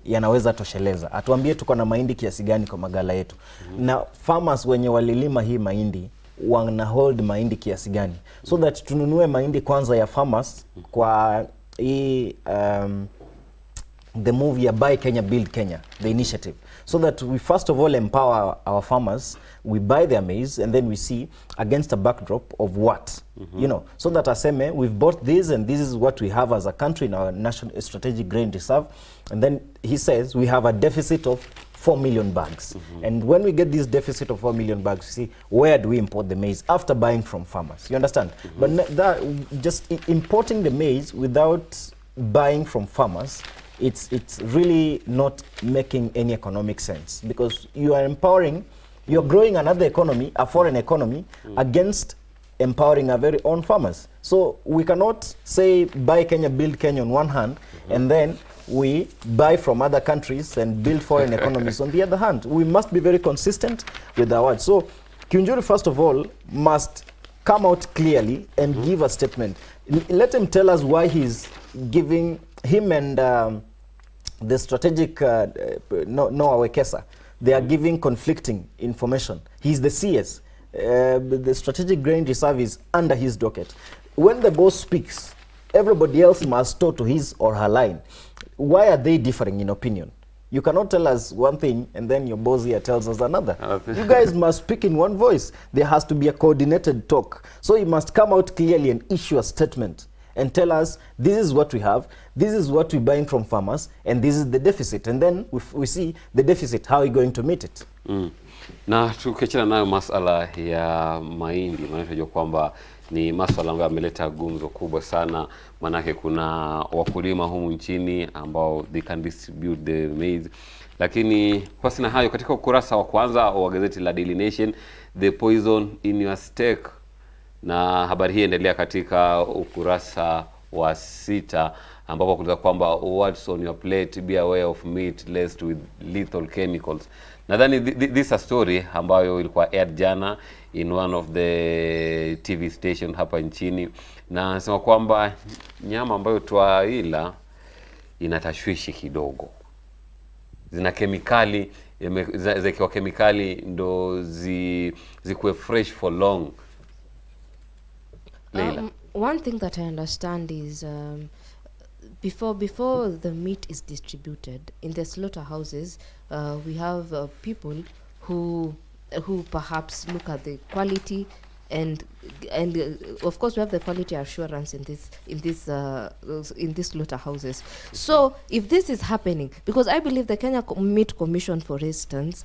yanaweza tosheleza. Atuambie tuko na mahindi kiasi gani kwa magala yetu. Na farmers wenye walilima hii mahindi wana hold mahindi kiasi gani, so that tununue mahindi kwanza ya farmers kwa hii the move ya Buy Kenya Build Kenya, the initiative, so that we first of all empower our farmers, we buy their maize, and then we see against a backdrop of what, you know, so that aseme we've bought this and this is what we have as a country in our national strategic grain reserve, and then he says we have a deficit of 4 million bags. And when we get this deficit of 4 million bags, you see, where do we import the maize after buying from farmers? You understand? But that, just importing the maize without buying from farmers, it's really not making any economic sense, because you are empowering, you're growing another economy, a foreign economy, against empowering our very own farmers. So we cannot say Buy Kenya Build Kenya on one hand, and then we buy from other countries and build foreign economies on the other hand. We must be very consistent with our words. So Kiunjuri, first of all, must come out clearly and give a statement. Let him tell us why he's giving him and the strategic Noah Wekesa, they are giving conflicting information. He's the CS. The strategic grain reserve is under his docket. When the boss speaks, everybody else must toe to his or her line. Why are they differing in opinion? You cannot tell us one thing and then your boss here tells us another. You guys must speak in one voice. There has to be a coordinated talk. So you must come out clearly and issue a statement and tell us, this is what we have, this is what we're buying from farmers, and this is the deficit. And then we see the deficit, how are we going to meet it? Na tukiachana nayo masala ya mahindi, maana tunajua kwamba ni maswala ambayo yameleta gumzo kubwa sana, manake kuna wakulima humu nchini ambao they can distribute the maize. Lakini kwa sina hayo, katika ukurasa wa kwanza wa gazeti la Daily Nation, the poison in your steak, na habari hii endelea katika ukurasa wa 6 ambapo kuna kwamba what's on your plate, be aware of meat laced with lethal chemicals. Nadhani this is a story ambayo ilikuwa aired jana in one of the TV station hapa nchini, na nasema kwamba nyama ambayo twaila inatashwishi kidogo, zina kemikali, zikiwa kemikali ndo zikuwe fresh for long. One thing that I understand is before the meat is distributed in the slaughterhouses, we have people who perhaps look at the quality and of course we have the quality assurance in these slaughterhouses. So if this is happening, because I believe the Kenya Meat Commission, for instance,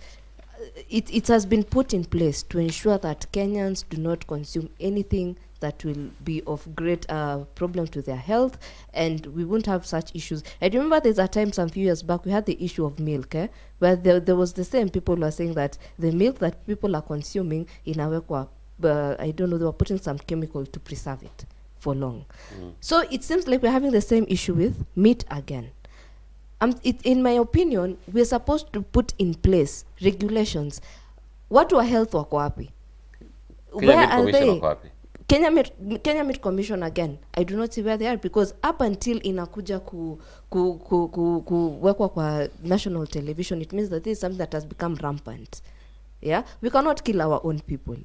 it has been put in place to ensure that Kenyans do not consume anything that will be of great problem to their health, and we won't have such issues. I remember there's a time some few years back we had the issue of milk, where there was the same people who were saying that the milk that people are consuming in Awekwa, I don't know, they were putting some chemical to preserve it for long. So it seems like we're having the same issue with meat again. In my opinion, we're supposed to put in place regulations. Watu wa health wako wapi? Kenya Where Meat are Commission they? wako wapi? Kenya Meat Commission again, I do not see where they are, because up until inakuja kuwekwa kwa national television, it means that this is something that has become rampant. Yeah, we cannot kill our own people.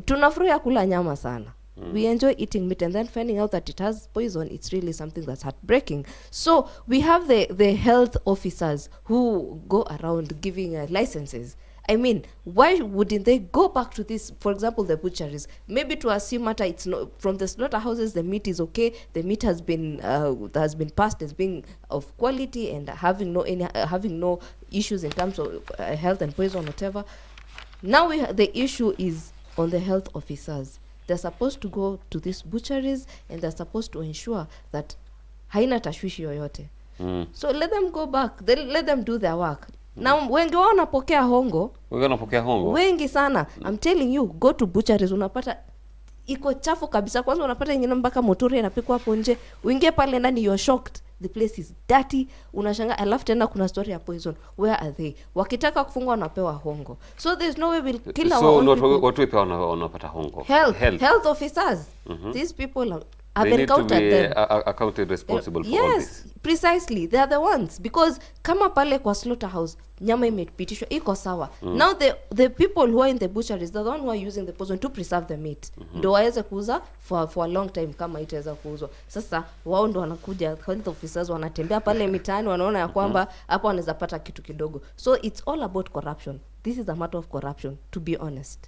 Tunafurahia kula nyama sana. We enjoy eating meat, and then finding out that it has poison, it's really something that's heartbreaking. So we have the health officers who go around giving licenses. I mean, why wouldn't they go back to this, for example, the butcheries? Maybe to assume that it's not from the slaughterhouses, the meat is okay, the meat has been passed as being of quality and having no issues in terms of health and poison, whatever. Now the issue is on the health officers. They're supposed to go to these butcheries and they're supposed to ensure that haina tashwishi yoyote. So let them go back. Let them do their work. Now wengi wao wanapokea hongo. Wengi sana. I'm telling you, go to butcheries, unapata iko chafu kabisa. Kwanza unapata ingine mpaka motori inapikwa hapo nje. Uingie pale ndani, you're shocked. The place is dirty. Unashanga, alafu tena kuna story ya poison. Where are they? Wakitaka kufungwa wanapewa hongo. So there's no way we'll kill our own people. So watu pia wanapata hongo. Health officers. These people I've encountered them. Accounted responsible for all this. Yes, precisely. They are the ones. Because kama pale kwa slaughterhouse, nyama imepitishwa, iko sawa. Now the people who are in the butcheries, they're the one who are using the poison to preserve the meat. Ndo waweze kuuza for a long time kama itaweza kuuzwa. Sasa wao ndo wanakuja, health officers wanatembea pale mitaani, wanaona ya kwamba hapo wanaweza pata kitu kidogo. So it's all about corruption. This is a matter of corruption, to be honest.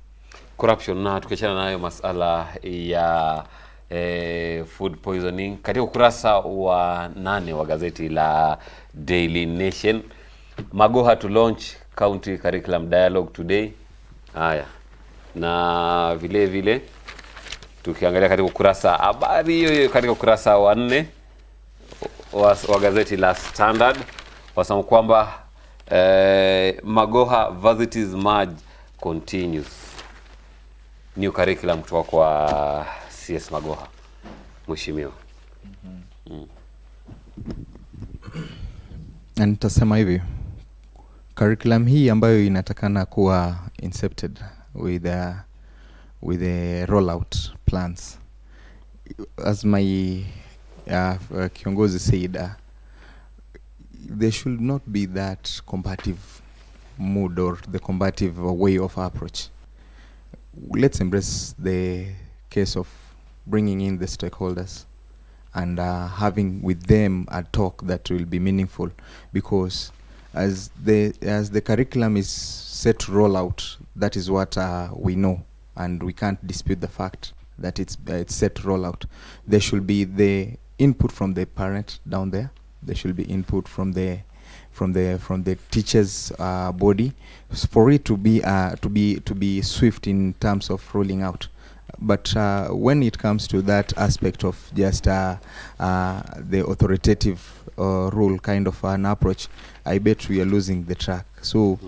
Corruption, na tukiachana nayo masala ya food poisoning, katika ukurasa wa 8 wa gazeti la Daily Nation, Magoha to launch county curriculum dialogue today. Haya, na vile vile tukiangalia katika ukurasa habari hiyo katika ukurasa wa 4 wa gazeti la Standard, wasema kwamba Magoha varsities merge continues. New curriculum kutoka kwa CS Magoha, mheshimiwa. Na nitasema hivi, curriculum hii ambayo inatakana kuwa incepted with the rollout plans, as my kiongozi said, there should not be that combative mood or the combative way of approach. Let's embrace the case of bringing in the stakeholders and having with them a talk that will be meaningful, because as the curriculum is set to roll out, that is what we know, and we can't dispute the fact that it's set to roll out. There should be the input from the parent down there. There should be input from the teachers body for it to be swift in terms of rolling out. But when it comes to that aspect of just the authoritative rule kind of an approach, I bet we are losing the track. So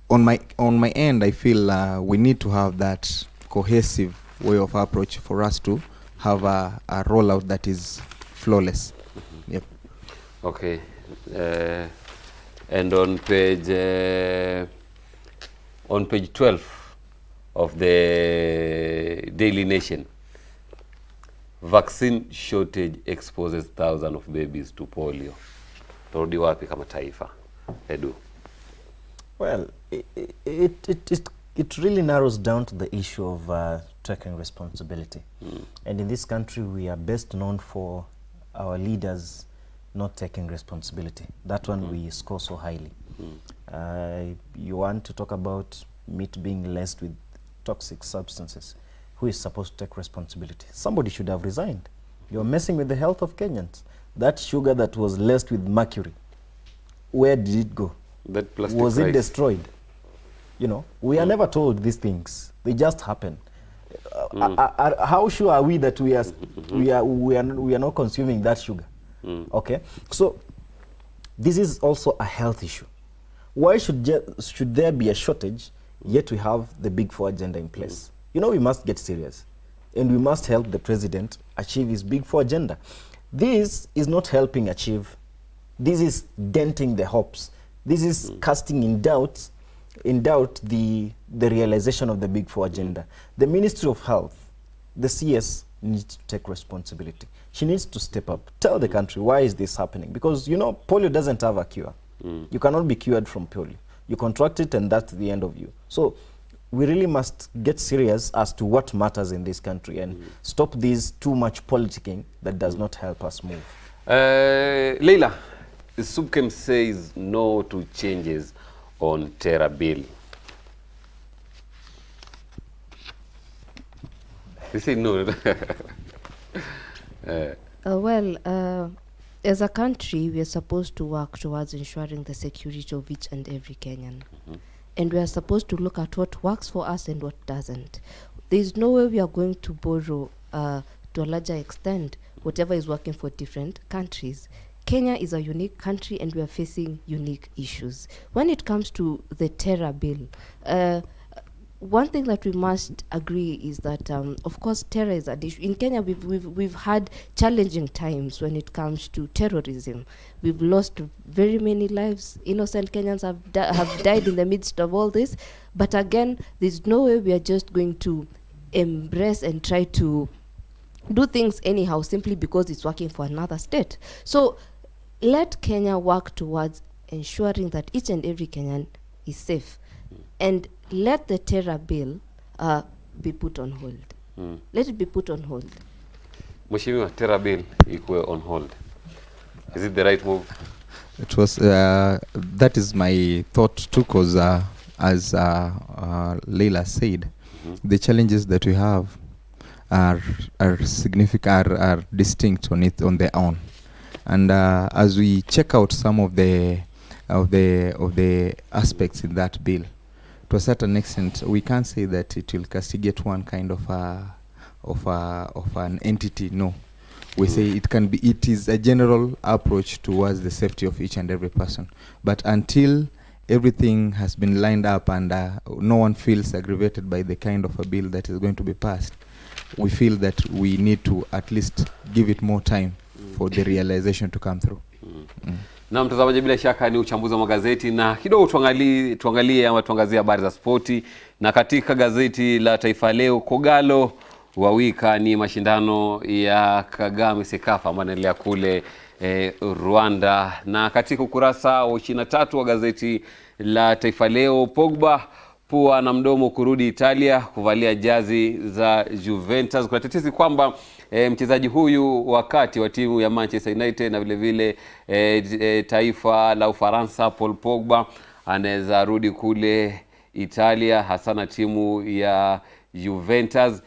on my end, I feel we need to have that cohesive way of approach for us to have a rollout that is flawless. Yep. Okay. And on page 12 of the Daily Nation, vaccine shortage exposes thousands of babies to polio. Turudi wapi kama taifa? Edu. Well, it really narrows down to the issue of taking responsibility. And in this country, we are best known for our leaders not taking responsibility. That one we score so highly. You want to talk about meat being laced with toxic substances. Who is supposed to take responsibility? Somebody should have resigned. You're messing with the health of Kenyans. That sugar that was laced with mercury, where did it go? That plastic was rice. It destroyed? You know, we are never told these things. They just happen. How sure are we that we are not consuming that sugar? Okay, so this is also a health issue. Why should there be a shortage, yet we have the Big Four agenda in place? You know, we must get serious, and we must help the president achieve his Big Four agenda. This is not helping achieve. This is denting the hopes. This is casting in doubt in doubt the realization of the Big Four agenda. The Ministry of Health, the CS, needs to take responsibility. She needs to step up. Tell the country, why is this happening? Because, you know, polio doesn't have a cure. You cannot be cured from polio. You contract it and that's the end of you. So we really must get serious as to what matters in this country and stop this too much politicking that does not help us move. Leila, SUPKEM says no to changes on terror bill. You say no. As a country, we are supposed to work towards ensuring the security of each and every Kenyan. And we are supposed to look at what works for us and what doesn't. There is no way we are going to borrow, to a larger extent, whatever is working for different countries. Kenya is a unique country and we are facing unique issues. When it comes to the terror bill, one thing that we must agree is that, of course, terror is an issue. In Kenya, we've had challenging times when it comes to terrorism. We've lost very many lives. Innocent Kenyans have died in the midst of all this. But again, there's no way we are just going to embrace and try to do things anyhow simply because it's working for another state. So let Kenya work towards ensuring that each and every Kenyan is safe. And let the terror bill be put on hold. Let it be put on hold. Mheshimiwa, terror bill ikuwe on hold. Is it the right move? It was, that is my thought too, because as Leila said, the challenges that we have are significant, are distinct on their own. And as we check out some of the aspects in that bill, to a certain extent, we can't say that it will castigate one kind of an entity. No, we say it is a general approach towards the safety of each and every person. But until everything has been lined up and no one feels aggravated by the kind of a bill that is going to be passed, we feel that we need to at least give it more time for the realization to come through. Na mtazamaji, bila shaka ni uchambuzi wa magazeti na kidogo tuangalie ama tuangazie habari za spoti. Na katika gazeti la Taifa Leo, Kogalo wawika ni mashindano ya Kagame Sekafa ambayo yanaendelea kule Rwanda. Na katika ukurasa wa 23 wa gazeti la Taifa Leo, Pogba pua na mdomo kurudi Italia kuvalia jazi za Juventus. Kuna tetesi kwamba mchezaji huyu wakati wa timu ya Manchester United na vile vile taifa la Ufaransa, Paul Pogba anaweza rudi kule Italia hasa na timu ya Juventus.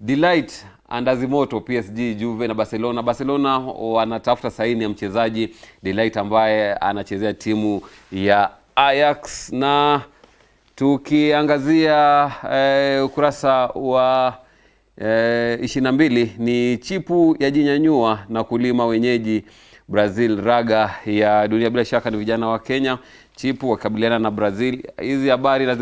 Delight Andazimoto, PSG, Juve na Barcelona. Barcelona wanatafuta saini ya mchezaji Delight ambaye anachezea timu ya Ajax. Na tukiangazia ukurasa wa 22 ni chipu ya jinyanyua na kulima wenyeji Brazil raga ya dunia. Bila shaka ni vijana wa Kenya chipu wakabiliana na Brazil. Hizi habari na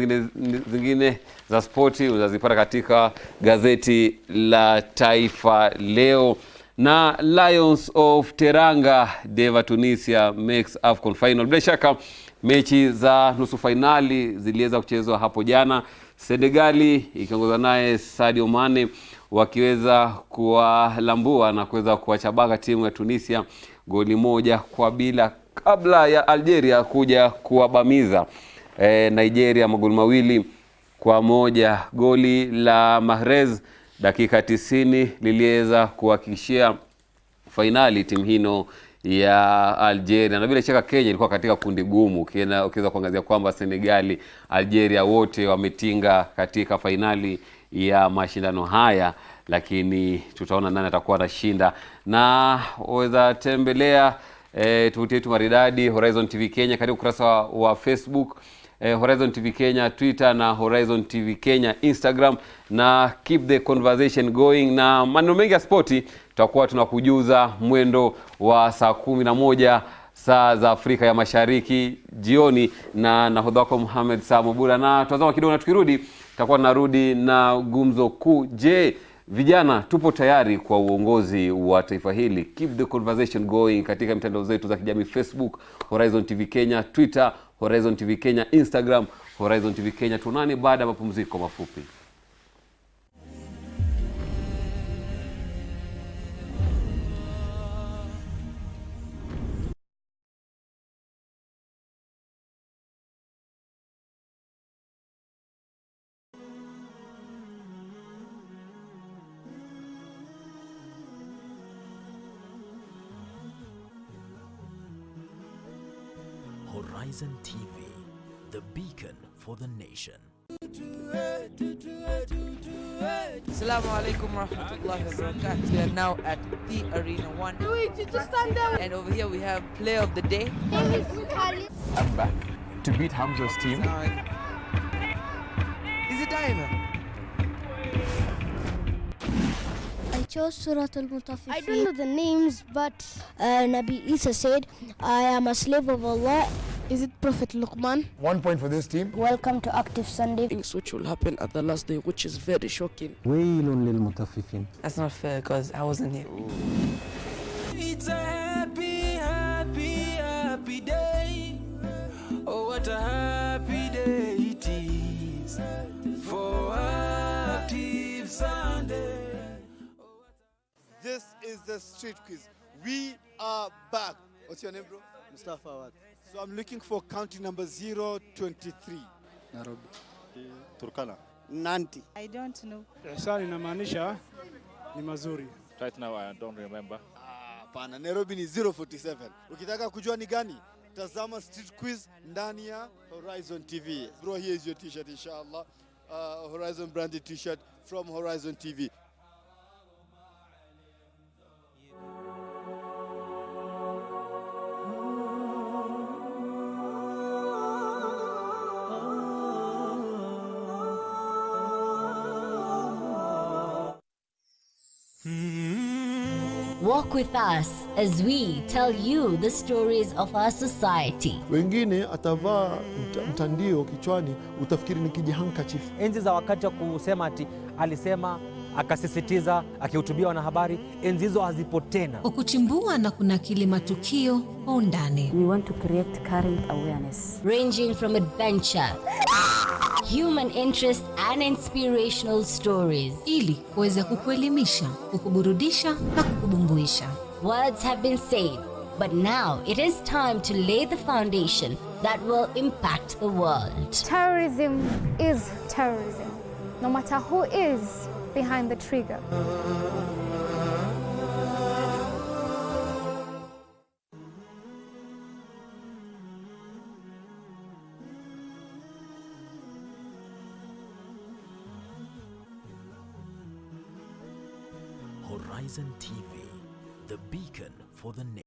zingine za spoti unazipata katika gazeti la Taifa Leo. Na Lions of Teranga Deva Tunisia makes AFCON final. Bila shaka mechi za nusu finali ziliweza kuchezwa hapo jana. Senegali ikiongozwa naye Sadio Mane wakiweza kuwalambua na kuweza kuwachabaga timu ya Tunisia goli 1-0 kabla ya Algeria kuja kuwabamiza Nigeria magoli 2-1. Goli la Mahrez dakika 90 liliweza kuhakikishia finali timu hino ya Algeria. Na bila shaka Kenya ilikuwa katika kundi gumu, ukiweza kuangazia kwamba Senegali, Algeria wote wametinga katika finali ya mashindano haya, lakini tutaona nani atakuwa anashinda. Na waweza tembelea tovuti yetu maridadi Horizontv Kenya katika ukurasa wa Facebook, Horizontv Kenya Twitter na Horizontv Kenya Instagram, na keep the conversation going. Na maneno mengi ya spoti tutakuwa tunakujuza mwendo wa saa 11 saa za Afrika ya Mashariki jioni na nahodha wako Mohamed Samobula. Na tutazama kidogo na tukirudi tutakuwa narudi na gumzo kuu. Je, Vijana tupo tayari kwa uongozi wa taifa hili. Keep the conversation going katika mitandao zetu za kijamii: Facebook Horizontv Kenya, Twitter Horizontv Kenya, Instagram Horizontv Kenya. Tunani baada ya mapumziko mafupi. Horizon TV, the beacon for the nation. Assalamu alaikum warahmatullahi wabarakatuh. We are now at the Arena 1. And over here we have player of the day. I'm back to beat Hamza's team. Is it time? I chose Surah Al-Mutaffifin. I don't know the names, but Nabi Isa said, I am a slave of Allah. Is it Prophet Luqman? 1 point for this team. Welcome to Active Sunday. Things which will happen at the last day, which is very shocking. ويل للمطففين. That's not fair because I wasn't here. It's a happy, happy, happy day. Oh, what a happy day it is for Active Sunday. This is the street quiz. We are back. What's your name, bro? Mustafa what? So I'm looking for country number 023. Nairobi. Turkana. Nanti. I don't know. Ihsan inamaanisha ni mazuri. Right now I don't remember. Pana Nairobi ni 047. Ukitaka kujua ni gani? Tazama street quiz ndani ya Horizon TV. Bro, here is your t-shirt inshallah. Horizon branded t-shirt from Horizon TV. Walk with us as we tell you the stories of our society. Wengine atavaa mtandio kichwani utafikiri ni kijihandkerchief. Enzi za wakati wa kusema ati alisema, akasisitiza, akihutubia wanahabari, enzi hizo hazipo tena. Kwa kuchimbua na kunakili matukio kwa undani. We want to create current awareness. Ranging from adventure, human interest and inspirational stories. Ili kuweza kukuelimisha, kukuburudisha na kukubumbuisha. Words have been said, but now it is time to lay the foundation that will impact the world. Terrorism is terrorism, no matter who is behind the trigger. Horizon TV, the beacon for the nation.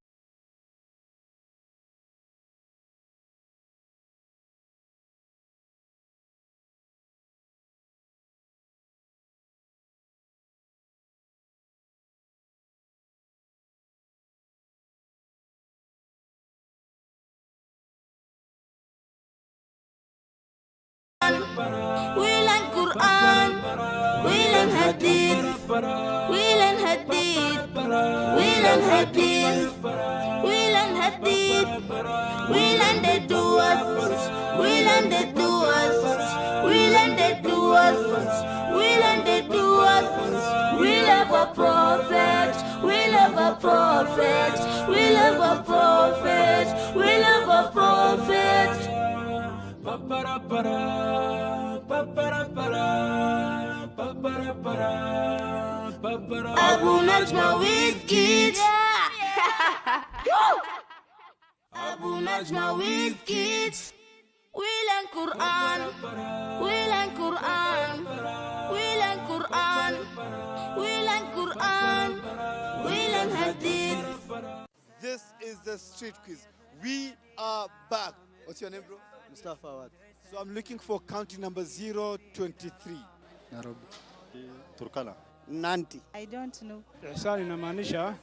We learn Quran, we learn Hadith, we learn Hadith, we learn Hadith, we learn Hadith, we learn the doers, we learn the doers, we learn the doers, we learn the doers. We love a prophet, we love a prophet, we love a prophet, we love a prophet. Abu Najma with kids. Abu Najma with kids. We learn Quran, we learn Quran, we learn Quran, we learn Quran, we learn Hadith. This is the street quiz. We are back. What's your name, bro? Mustafa what? So I'm looking for country number 023. Nairobi. Turkana. Nanti. I don't know. Ihsan inamaanisha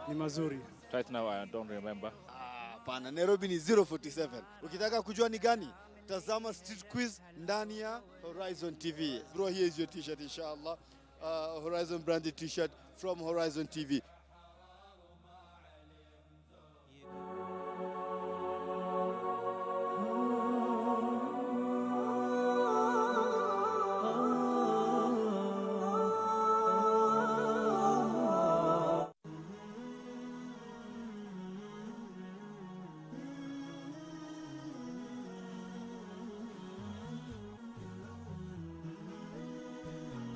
ni mazuri. Right now I don't remember. Pana Nairobi ni 047. Ukitaka kujua ni gani? Tazama street quiz ndani ya Horizon TV. Bro, here is your t-shirt inshallah. Horizon branded t-shirt from Horizontv.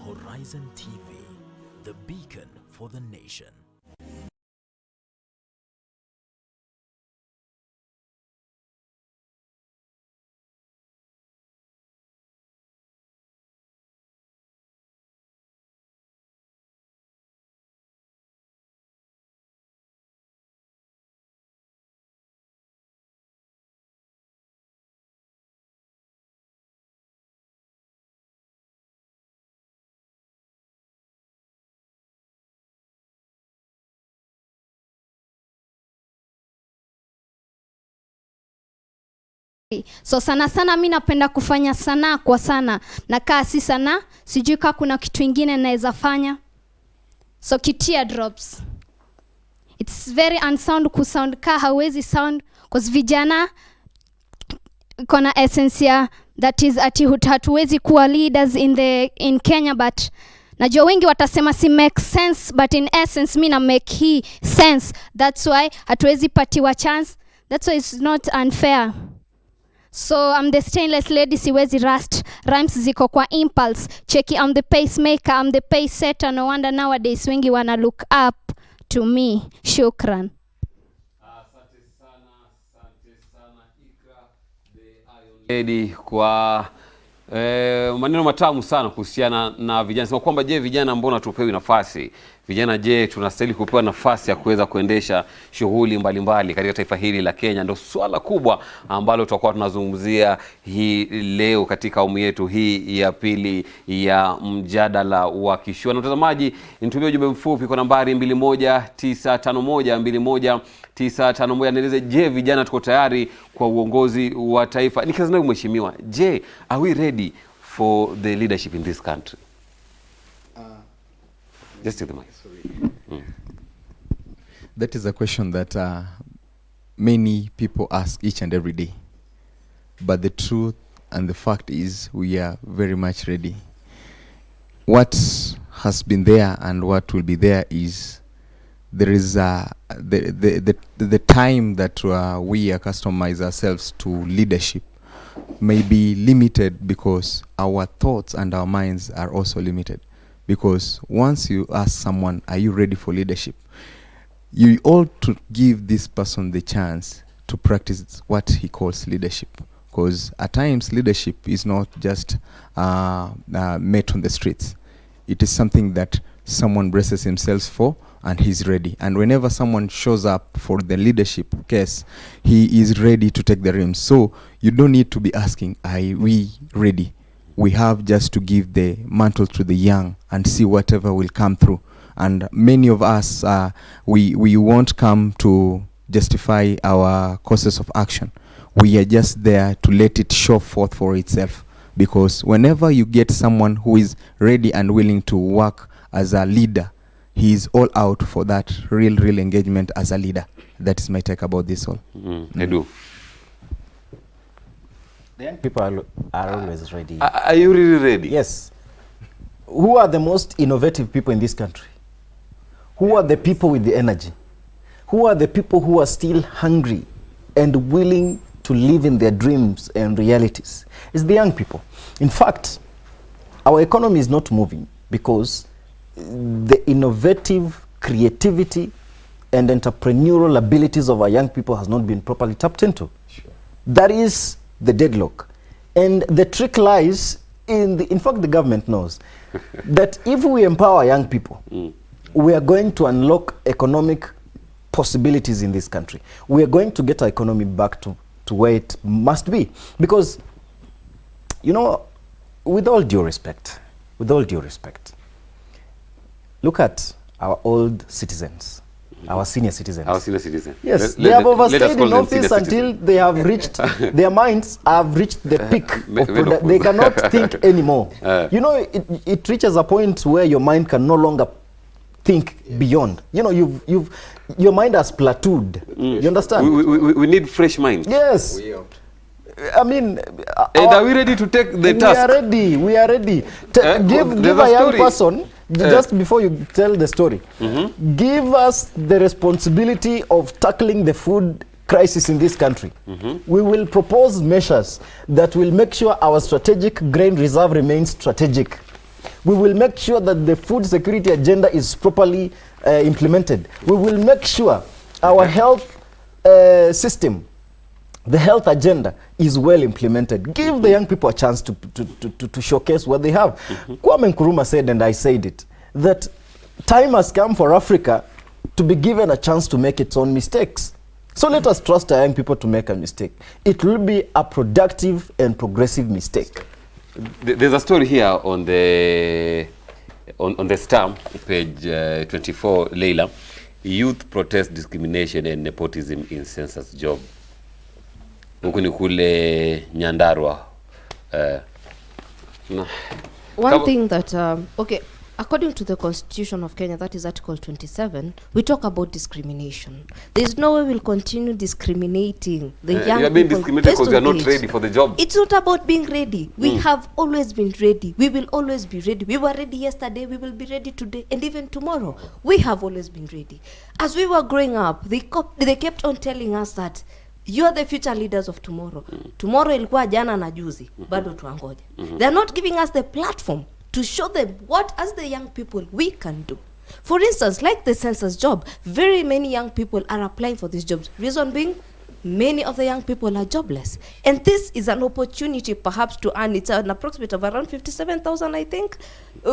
Horizon TV, the beacon for the nation. So sana sana mi napenda kufanya sanaa kwa sana. Na kaa si sanaa, sijui kaa kuna kitu ingine naweza fanya. So kitia drops. It's very unsound kusound kaa hawezi sound. Cause vijana kona essence ya that is ati hatuwezi kuwa leaders in Kenya, but najua wengi watasema si make sense, but in essence mi na make hii sense. That's why hatuwezi patiwa chance. That's why it's not unfair. So I'm the stainless lady, siwezi rust. Rhymes ziko kwa impulse. Cheki, I'm the pacemaker, I'm the pace setter. No wonder nowadays wengi wana look up to me. Shukran. Asante sana Ikra the Iron Lady kwa maneno matamu sana kuhusiana na vijana. Sema kwamba je, vijana mbona tupewi nafasi? Vijana je, tunastahili kupewa nafasi ya kuweza kuendesha shughuli mbalimbali katika taifa hili la Kenya? Ndio swala kubwa ambalo tutakuwa tunazungumzia hii leo katika awamu yetu hii ya pili ya mjadala wa kishua. Na mtazamaji, nitumie ujumbe mfupi kwa nambari 21951 21951. Nieleze, je, vijana tuko tayari kwa uongozi wa taifa? Nikianza na mheshimiwa, je, are we ready for the leadership in this country? Just take the mic. That is a question that many people ask each and every day. But the truth and the fact is we are very much ready. What has been there and what will be there is there is the time that we customize ourselves to leadership may be limited because our thoughts and our minds are also limited. Because once you ask someone, are you ready for leadership? You ought to give this person the chance to practice what he calls leadership. Because at times leadership is not just met on the streets. It is something that someone braces himself for and he's ready. And whenever someone shows up for the leadership case, he is ready to take the reins. So you don't need to be asking, are we ready? We have just to give the mantle to the young and see whatever will come through. And many of us, we won't come to justify our courses of action. We are just there to let it show forth for itself. Because whenever you get someone who is ready and willing to work as a leader, he is all out for that real engagement as a leader. That is my take about this all. I do. The young people are always ready. Are you really ready? Yes. Who are the most innovative people in this country? Who are the people with the energy? Who are the people who are still hungry and willing to live in their dreams and realities? It's the young people. In fact, our economy is not moving because the innovative creativity and entrepreneurial abilities of our young people has not been properly tapped into. Sure. That is the deadlock. And the trick lies in fact, the government knows that if we empower young people, we are going to unlock economic possibilities in this country. We are going to get our economy back to where it must be. Because, you know, with all due respect, look at our old citizens. our senior citizens. Our senior citizens. Yes, they have overstayed in office until they have reached, their minds have reached the peak of they cannot think anymore. You know, it reaches a point where your mind can no longer think beyond. You know, your mind has plateaued. You understand? We need fresh minds. Yes. I mean, and are we ready to take the task? We are ready. Give a young person, just before you tell the story, give us the responsibility of tackling the food crisis in this country. We will propose measures that will make sure our strategic grain reserve remains strategic. We will make sure that the food security agenda is properly implemented. We will make sure our health system, the health agenda, is well implemented. Give the young people a chance to showcase what they have. Kwame Nkrumah said, and I said it, that time has come for Africa to be given a chance to make its own mistakes. So let us trust our young people to make a mistake. It will be a productive and progressive mistake. There's a story here on the stamp, page 24, Leila. Youth protest discrimination and nepotism in census job. Huku ni kule Nyandarua. One thing that, okay, according to the Constitution of Kenya, that is Article 27, we talk about discrimination. There's no way we'll continue discriminating the young people. You are being discriminated because you are not ready for the job. It's not about being ready. We have always been ready. We will always be ready. We were ready yesterday. We will be ready today. And even tomorrow. We have always been ready. As we were growing up, they kept on telling us that you are the future leaders of tomorrow. Tomorrow ilikuwa jana na juzi. Bado tuangoje. They're not giving us the platform to show them what, as the young people, we can do. For instance, like the census job, very many young people are applying for these jobs. Reason being, many of the young people are jobless. And this is an opportunity perhaps to earn, it's an approximate of around 57,000, I think,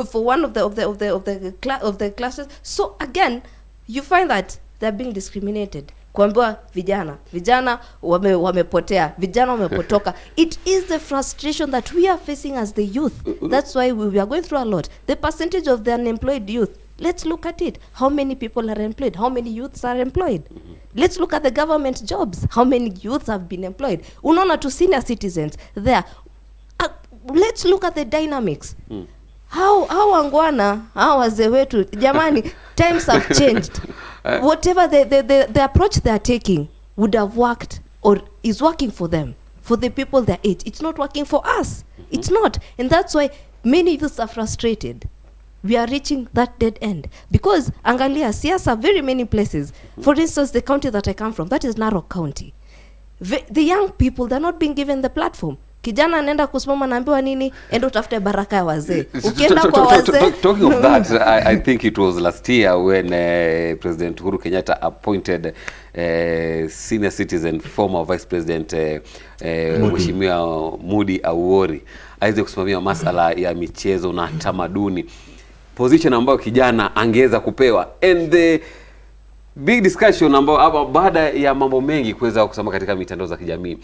for one of the classes. So again, you find that they're being discriminated. Kuambiwa vijana wamepotea, vijana wamepotoka. It is the frustration that we are facing as the youth. That's why we are going through a lot. The percentage of the unemployed youth, let's look at it. How many people are employed? How many youths are employed? Let's look at the government jobs. How many youths have been employed? Unaona to senior citizens there. Let's look at the dynamics. How angwana, how wazee wetu, jamani, times have changed. Whatever the approach they are taking would have worked or is working for them, for the people their age. It's not working for us. It's not. And that's why many youths are frustrated. We are reaching that dead end. Because angalia, siasa, very many places. For instance, the county that I come from, that is Narok County. The young people, they're not being given the platform. Kijana anaenda kusimama naambiwa nini? Endo utafute baraka ya wazee. Ukienda kwa wazee. Talking of that, I think it was last year when President Uhuru Kenyatta appointed senior citizen, former Vice President Mheshimiwa Mudi Awori aweze kusimamia masala ya michezo na tamaduni. Position ambayo kijana angeweza kupewa. And the big discussion ambayo baada ya mambo mengi kuweza kusema katika mitandao za kijamii,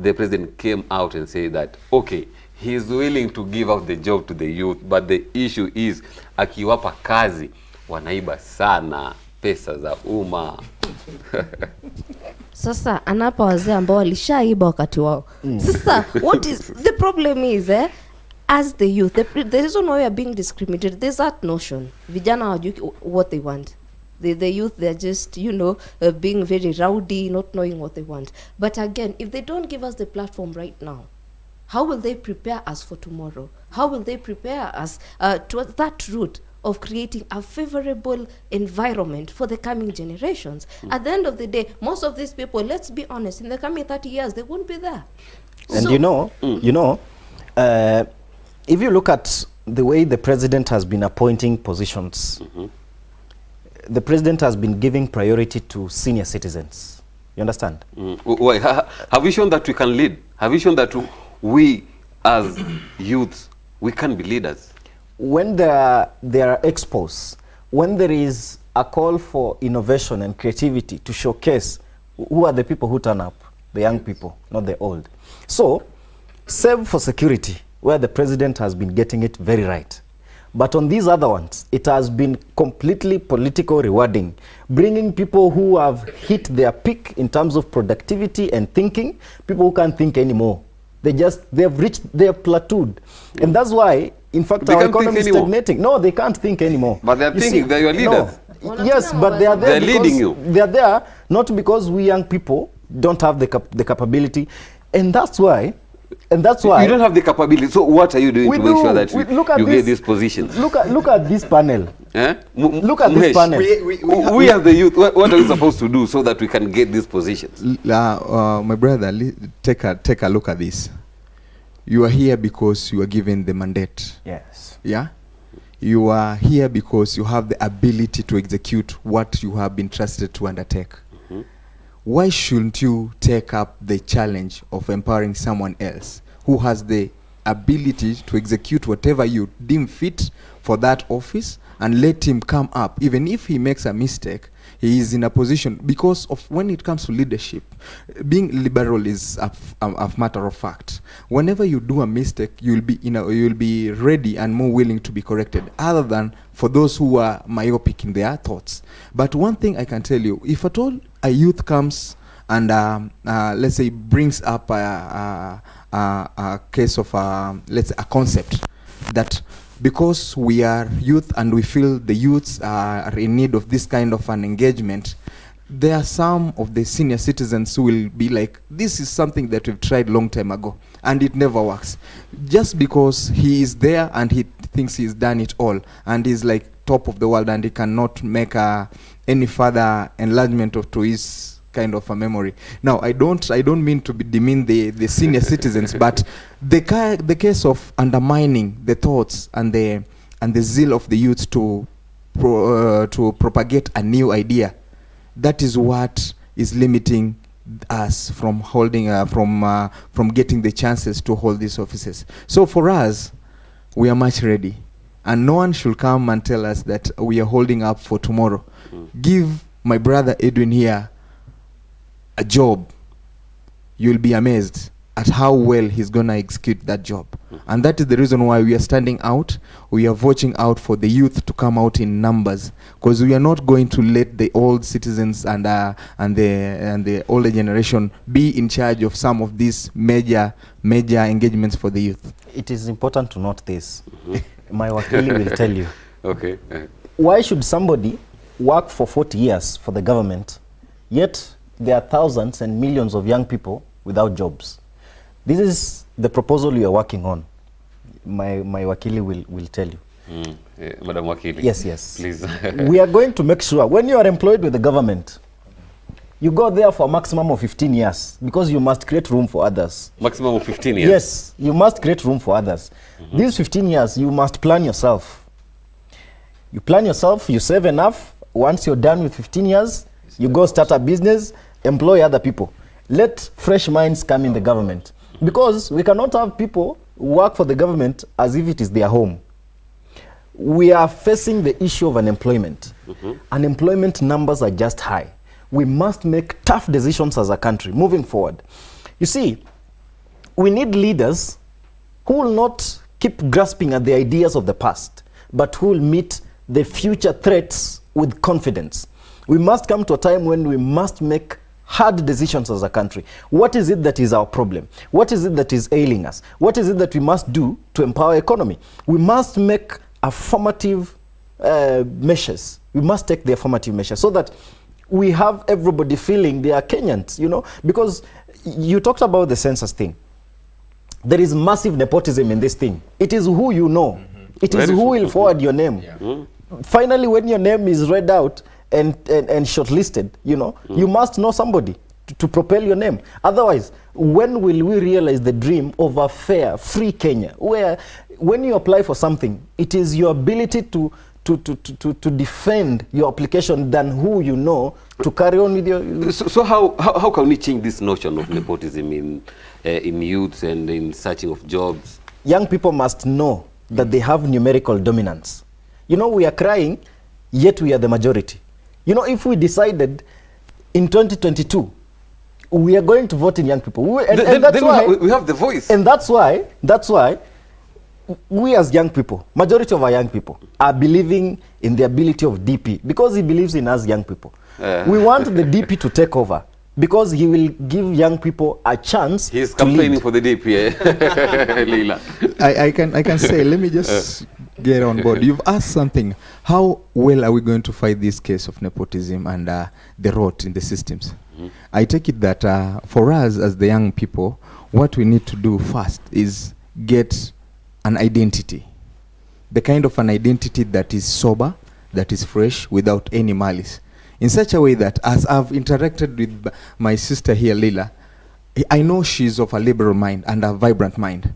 the president came out and said that okay, he is willing to give out the job to the youth, but the issue is akiwapa kazi wanaiba sana pesa za umma. Sasa anapa wazee ambao walishaiba wakati wao. Sasa what is the problem is as the youth, the reason why we are being discriminated, there's that notion. Vijana hawajui what they want. The youth, they're just, being very rowdy, not knowing what they want. But again, if they don't give us the platform right now, how will they prepare us for tomorrow? How will they prepare us towards that route of creating a favorable environment for the coming generations? At the end of the day, most of these people, let's be honest, in the coming 30 years, they won't be there. And if you look at the way the president has been appointing positions, the president has been giving priority to senior citizens. You understand? Why? Have you shown that we can lead? Have you shown that we as youths, we can be leaders? When there are expos, when there is a call for innovation and creativity to showcase who are the people who turn up, the young people, not the old. So, save for security, where the president has been getting it very right. But on these other ones, it has been completely political rewarding, bringing people who have hit their peak in terms of productivity and thinking, people who can't think anymore. They've plateaued. And that's why, in fact, our economy is stagnating. No, they can't think anymore. But they're thinking, they're your leaders. No. Yes, but they are there leading you. They are there not because we young people don't have the capability. And that's why you don't have the capability. So what are you doing to make sure that you get these positions? Look at this panel. Look at this panel. We as the youth, what are we supposed to do so that we can get these positions? My brother, take a look at this. You are here because you are given the mandate. Yes. Yeah? You are here because you have the ability to execute what you have been trusted to undertake. Why shouldn't you take up the challenge of empowering someone else who has the ability to execute whatever you deem fit for that office, and let him come up? Even if he makes a mistake, he is in a position, because of when it comes to leadership, being liberal is a matter of fact. Whenever you do a mistake, you'll be ready and more willing to be corrected, other than for those who are myopic in their thoughts. But one thing I can tell you, if at all a youth comes and let's say brings up a case of let's say a concept that because we are youth and we feel the youths are in need of this kind of an engagement, there are some of the senior citizens who will be like, this is something that we've tried long time ago and it never works. Just because he is there and he thinks he's done it all and he's like top of the world and he cannot make any further enlargement to his kind of a memory. Now, I don't mean to demean the senior citizens, but the case of undermining the thoughts and the zeal of the youth to propagate a new idea, that is what is limiting us from holding from getting the chances to hold these offices. So for us, we are much ready, and no one should come and tell us that we are holding up for tomorrow. Give my brother Edwin here a job, you'll be amazed at how well he's gonna execute that job. And that is the reason why we are standing out. We are watching out for the youth to come out in numbers, because we are not going to let the old citizens and the older generation be in charge of some of these major engagements for the youth. It is important to note this. My wakili will tell you. Okay. Why should somebody work for 40 years for the government, yet there are thousands and millions of young people without jobs? This is the proposal we are working on. My wakili will tell you. Madam Wakili. Yes. Please. We are going to make sure when you are employed with the government, you go there for a maximum of 15 years, because you must create room for others. Maximum of 15 years? Yes, you must create room for others. These 15 years, you must plan yourself. You plan yourself, you save enough. Once you're done with 15 years, you go start a business, employ other people. Let fresh minds come in the government. Because we cannot have people work for the government as if it is their home. We are facing the issue of unemployment. Unemployment numbers are just high. We must make tough decisions as a country moving forward. You see, we need leaders who will not keep grasping at the ideas of the past, but who will meet the future threats with confidence. We must come to a time when we must make hard decisions as a country. What is it that is our problem? What is it that is ailing us? What is it that we must do to empower economy? We must make affirmative measures. We must take the affirmative measures so that we have everybody feeling they are Kenyans, you know, because you talked about the census thing. There is massive nepotism in this thing. It is who you know. It is who will forward your name. Finally, when your name is read out and shortlisted, you know, you must know somebody to propel your name. Otherwise, when will we realize the dream of a fair, free Kenya, where when you apply for something, it is your ability to defend your application than who you know to carry on with your... So how can we change this notion of nepotism in youths and in searching of jobs? Young people must know that they have numerical dominance. You know, we are crying, yet we are the majority. You know, if we decided in 2022, we are going to vote in young people. And that's why we have the voice. And that's why we as young people, majority of our young people are believing in the ability of DP because he believes in us young people. We want the DP to take over because he will give young people a chance. He's campaigning for the DP, Lila. I can say, let me just get on board. You've asked something. How well are we going to fight this case of nepotism and the rot in the systems? I take it that for us as the young people, what we need to do first is get an identity. The kind of an identity that is sober, that is fresh, without any malice. In such a way that as I've interacted with my sister here, Lila, I know she's of a liberal mind and a vibrant mind.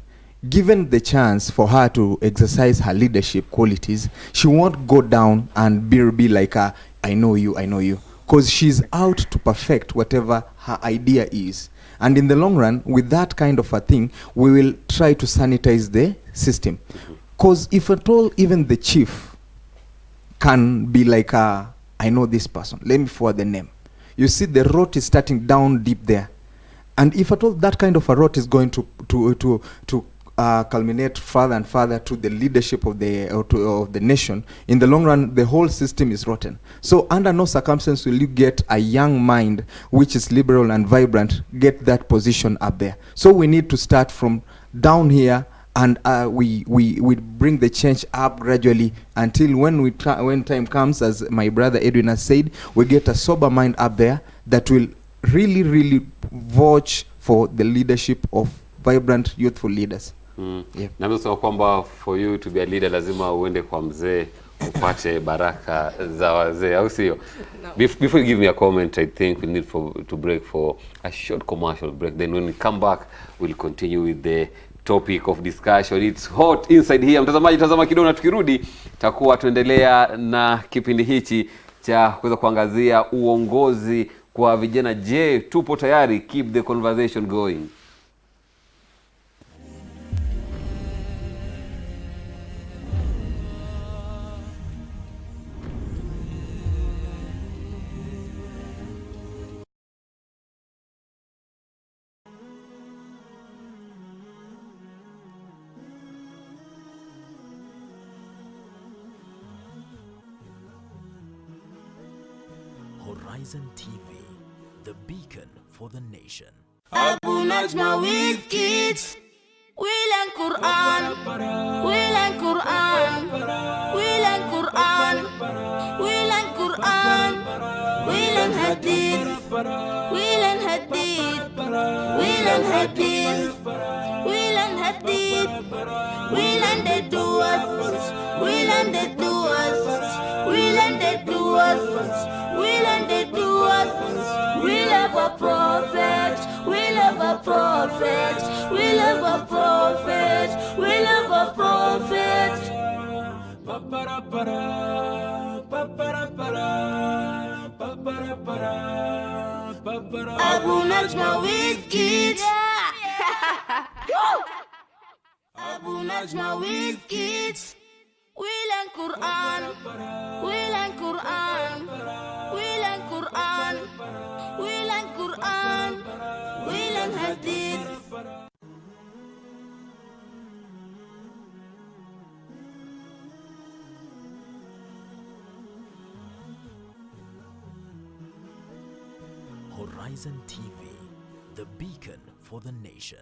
Given the chance for her to exercise her leadership qualities, she won't go down and be like a, I know you, because she's out to perfect whatever her idea is. And in the long run, with that kind of a thing, we will try to sanitize the system. Because if at all, even the chief can be like a, I know this person, let me forward the name. You see the rot is starting down deep there. And if at all that kind of a rot is going to culminate further and further to the leadership of the nation, in the long run, the whole system is rotten. So under no circumstance will you get a young mind which is liberal and vibrant, get that position up there. So we need to start from down here, and we bring the change up gradually until when time comes, as my brother Edwin has said, we get a sober mind up there that will really vouch for the leadership of vibrant youthful leaders. Yeah. Na mimi kwamba for you to be a leader lazima uende kwa mzee upate baraka za wazee, au sio? Before you give me a comment, I think we need to break for a short commercial break. Then when we come back, we'll continue with the topic of discussion. It's hot inside here. Mtazamaji, tazama kidogo na tukirudi takuwa tuendelea na kipindi hichi cha kuweza kuangazia uongozi kwa vijana. Je, tupo tayari? Keep the conversation going. Horizon TV, the beacon for the nation. Abu Najma with kids. We learn Quran. We learn Quran. We learn Quran. We learn Quran. We learn Hadith. We learn Hadith. We learn Hadith. We learn Hadith. We learn the duas. We learn the duas. We learn the duas. We learn the duas. We love a prophet. We love a prophet. We love a prophet. We love a prophet. Abu Najma with kids. Abu Najma with kids. We learn Quran. We learn Quran. We learn Quran. We learn Quran. We learn Hadith. Horizon TV, the beacon for the nation.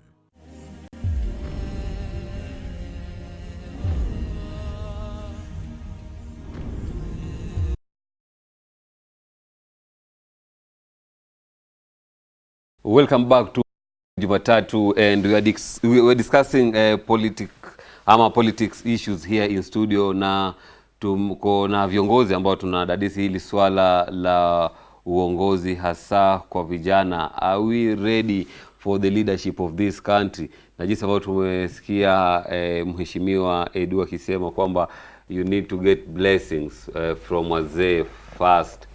Welcome back to Jumatatu, and we were discussing politics issues here in studio, na tuko na viongozi ambao tunadadisi hili swala la uongozi hasa kwa vijana. Are we ready for the leadership of this country? Na jinsi ambao tumesikia mheshimiwa Edu akisema kwamba you need to get blessings from wazee first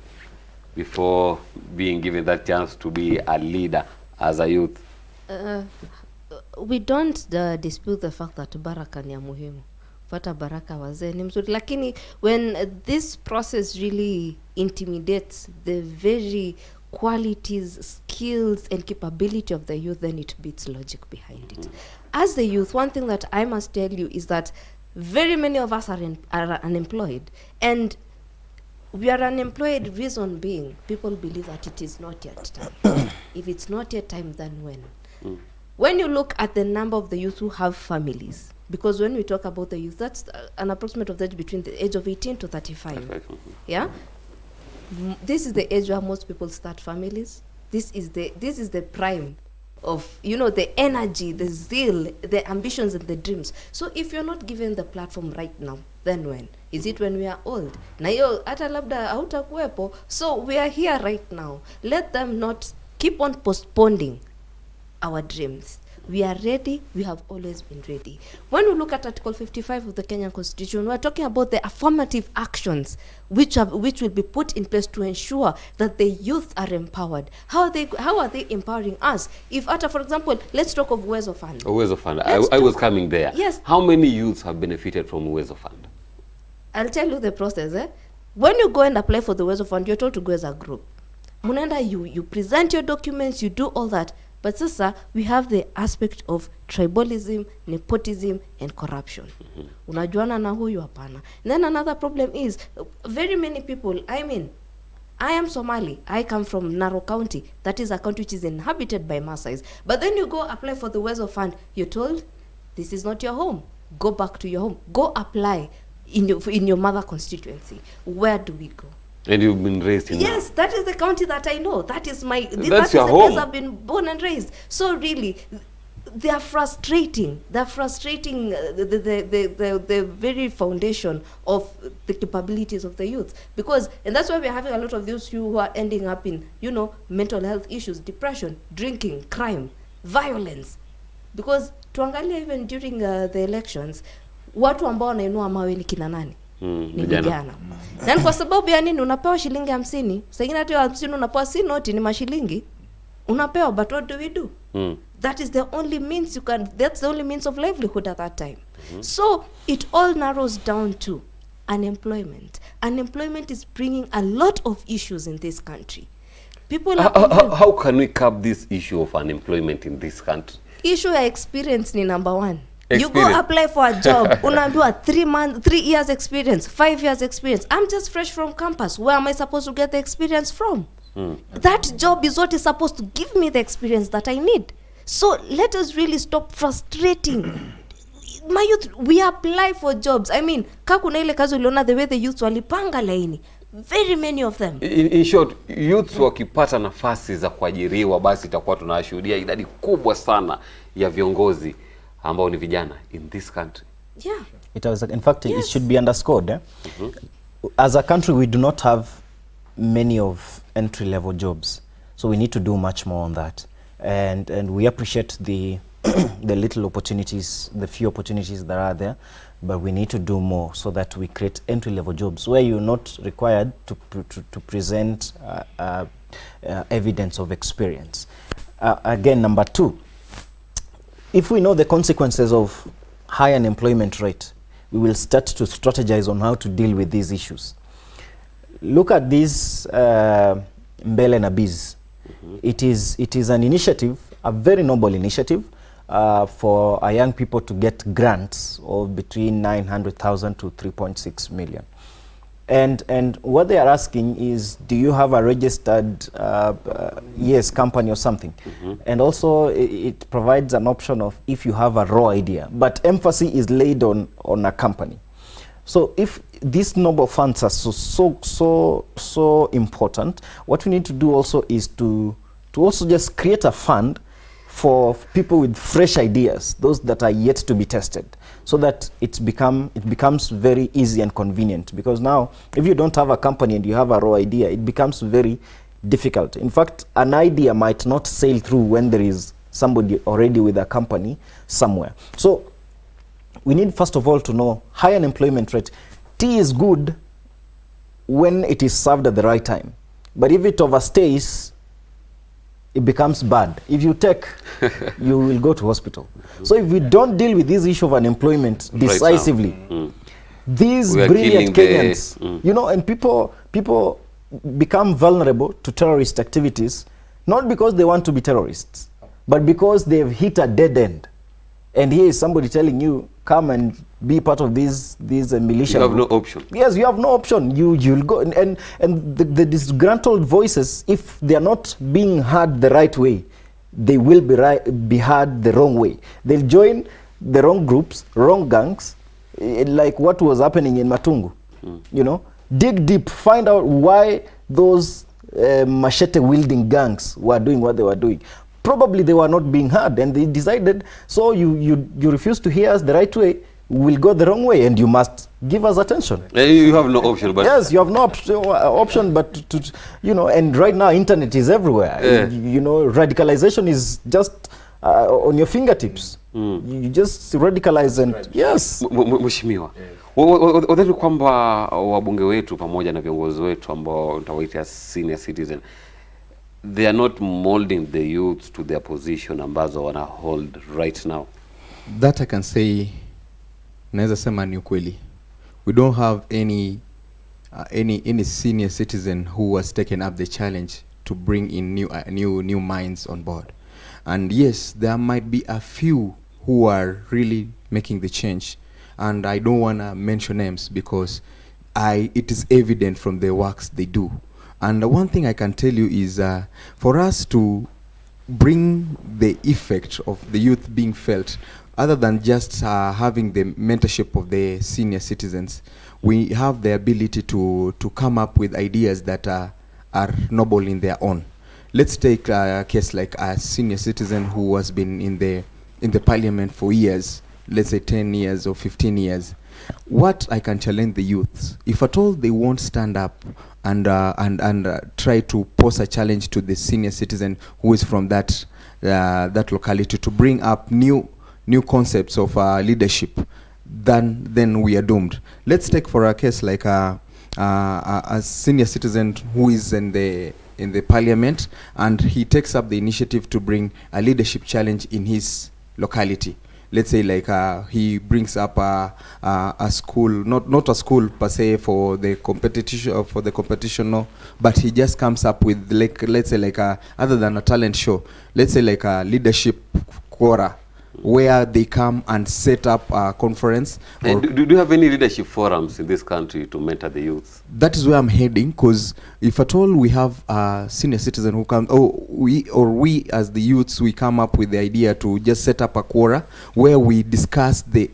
before being given that chance to be a leader as a youth. We don't dispute the fact that baraka ni ya muhimu. Pata baraka wazee ni mzuri, lakini when this process really intimidates the very qualities, skills, and capability of the youth, then it beats logic behind it. As the youth, one thing that I must tell you is that very many of us are unemployed, and we are unemployed, reason being people believe that it is not yet time. If it's not yet time, then when? When you look at the number of the youth who have families, because when we talk about the youth, that's an approximate of the age between the age of 18 to 35. Yeah? This is the age where most people start families. This is the prime of, you know, the energy, the zeal, the ambitions and the dreams. So if you're not given the platform right now, then when? Is it when we are old? Na hiyo hata labda hautakuwepo. So we are here right now. Let them not keep on postponing our dreams. We are ready. We have always been ready. When we look at Article 55 of the Kenyan Constitution, we are talking about the affirmative actions which will be put in place to ensure that the youth are empowered. How are they empowering us? If, for example, let's talk of Uwezo Fund. Uwezo Fund. I was coming there. Yes. How many youths have benefited from Uwezo Fund? I'll tell you the process. When you go and apply for the Uwezo Fund, you're told to go as a group. Munenda, you present your documents, you do all that. But sasa, we have the aspect of tribalism, nepotism, and corruption. Unajuana na huyu hapana. Then another problem is, very many people, I mean, I am Somali. I come from Narok County. That is a county which is inhabited by Maasais. But then you go apply for the Uwezo Fund. You're told, this is not your home. Go back to your home. Go apply in your mother constituency. Where do we go? And you've been raised in Yes, that is the county that I know. That is my. That's your home. The place I've been born and raised. So really, they are frustrating. They're frustrating the very foundation of the capabilities of the youth. Because, and that's why we're having a lot of those who are ending up in, you know, mental health issues, depression, drinking, crime, violence. Because tuangalia even during the elections, watu ambao wanainua mawe ni kina nani? Ni vijana. Na kwa sababu ya nini unapewa shilingi 50? Sasa hata 50 unapewa si noti, ni mashilingi. Unapewa, but what do we do? That is the only means you can, that's the only means of livelihood at that time. So it all narrows down to unemployment. Unemployment is bringing a lot of issues in this country. People how can we curb this issue of unemployment in this country? Issue ya experience ni number one. Experience. You go apply for a job, unaambiwa 3 years experience, 5 years experience. I'm just fresh from campus. Where am I supposed to get the experience from? That job is what is supposed to give me the experience that I need. So let us really stop frustrating. My youth, we apply for jobs. I mean, kakuna ile kazi uliona the way the youth walipanga laini. Very many of them. In short, youths wakipata nafasi za kuajiriwa, basi itakuwa tunashuhudia idadi kubwa sana ya viongozi ambao ni vijana in this country. Yeah. In fact, it should be underscored. As a country, we do not have many of entry-level jobs, so we need to do much more on that. And we appreciate the the little opportunities, the few opportunities that are there, but we need to do more so that we create entry-level jobs where you're not required to present evidence of experience. Again, number 2. If we know the consequences of high unemployment rate, we will start to strategize on how to deal with these issues. Look at this Mbele na Biz. It is an initiative, a very noble initiative, for our young people to get grants of between 900,000 to 3.6 million. And what they are asking is, do you have a registered company or something? And also it provides an option of if you have a raw idea, but emphasis is laid on a company. So if these noble funds are so important, what we need to do also is to also just create a fund for people with fresh ideas, those that are yet to be tested, so that it becomes very easy and convenient. Because now, if you don't have a company and you have a raw idea, it becomes very difficult. In fact, an idea might not sail through when there is somebody already with a company somewhere. So we need, first of all, to know high unemployment rate. Tea is good when it is served at the right time, but if it overstays, it becomes bad. If you take, you will go to hospital. So if we don't deal with this issue of unemployment decisively, these brilliant Kenyans, you know, and people become vulnerable to terrorist activities, not because they want to be terrorists, but because they've hit a dead end. And here is somebody telling you, come and be part of these militia. You have group. no option. Yes, you have no option. You'll go, and the disgruntled voices, if they are not being heard the right way, they will be heard the wrong way. They'll join the wrong groups, wrong gangs, like what was happening in Matungu. You know, dig deep, find out why those machete-wielding gangs were doing what they were doing. Probably they were not being heard, and they decided, so you refuse to hear us the right way, we'll go the wrong way, and you must give us attention. You have no option, but yes, you have no option but to you know. And right now, internet is everywhere. You know, radicalization is just on your fingertips. You just radicalize and yes. Mheshimiwa, wadhani kwamba wabunge wetu pamoja na viongozi wetu ambao nitawaita senior citizen, they are not molding the youth to their position ambazo wana hold right now? That I can say, naweza sema ni ukweli. We don't have any senior citizen who has taken up the challenge to bring in new minds on board. And yes, there might be a few who are really making the change, and I don't want to mention names because it is evident from the works they do. And one thing I can tell you is for us to bring the effect of the youth being felt, other than just having the mentorship of the senior citizens, we have the ability to come up with ideas that are noble in their own. Let's take a case like a senior citizen who has been in the parliament for years, let's say 10 years or 15 years. What I can challenge the youths, if at all they won't stand up and try to pose a challenge to the senior citizen who is from that locality to bring up new concepts of leadership, then we are doomed. Let's take for a case like a senior citizen who is in the parliament, and he takes up the initiative to bring a leadership challenge in his locality. Let's say like he brings up a school, not a school per se for the competition, no, but he just comes up with, like, let's say like other than a talent show, let's say like a leadership quora, where they come and set up a conference. Do you have any leadership forums in this country to mentor the youth? That is where I'm heading, because if at all we have a senior citizen who comes, we as the youths, we come up with the idea to just set up a quora where we discuss the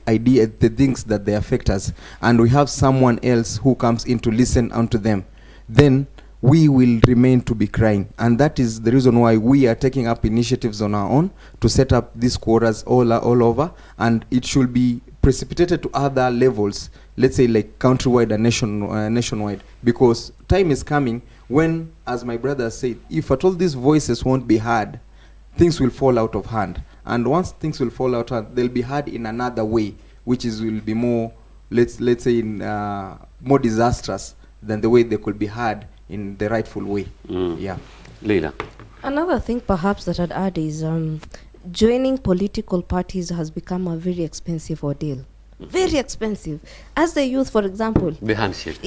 things that they affect us, and we have someone else who comes in to listen unto them, then we will remain to be crying. And that is the reason why we are taking up initiatives on our own to set up these quotas all over, and it should be precipitated to other levels, let's say like countrywide and nationwide, because time is coming when, as my brother said, if at all these voices won't be heard, things will fall out of hand. And once things will fall out of hand, they'll be heard in another way, which will be more, let's say, more disastrous than the way they could be heard in the rightful way. Yeah. Leila. Another thing perhaps that I'd add is joining political parties has become a very expensive ordeal. Very expensive. As the youth, for example, the handshake.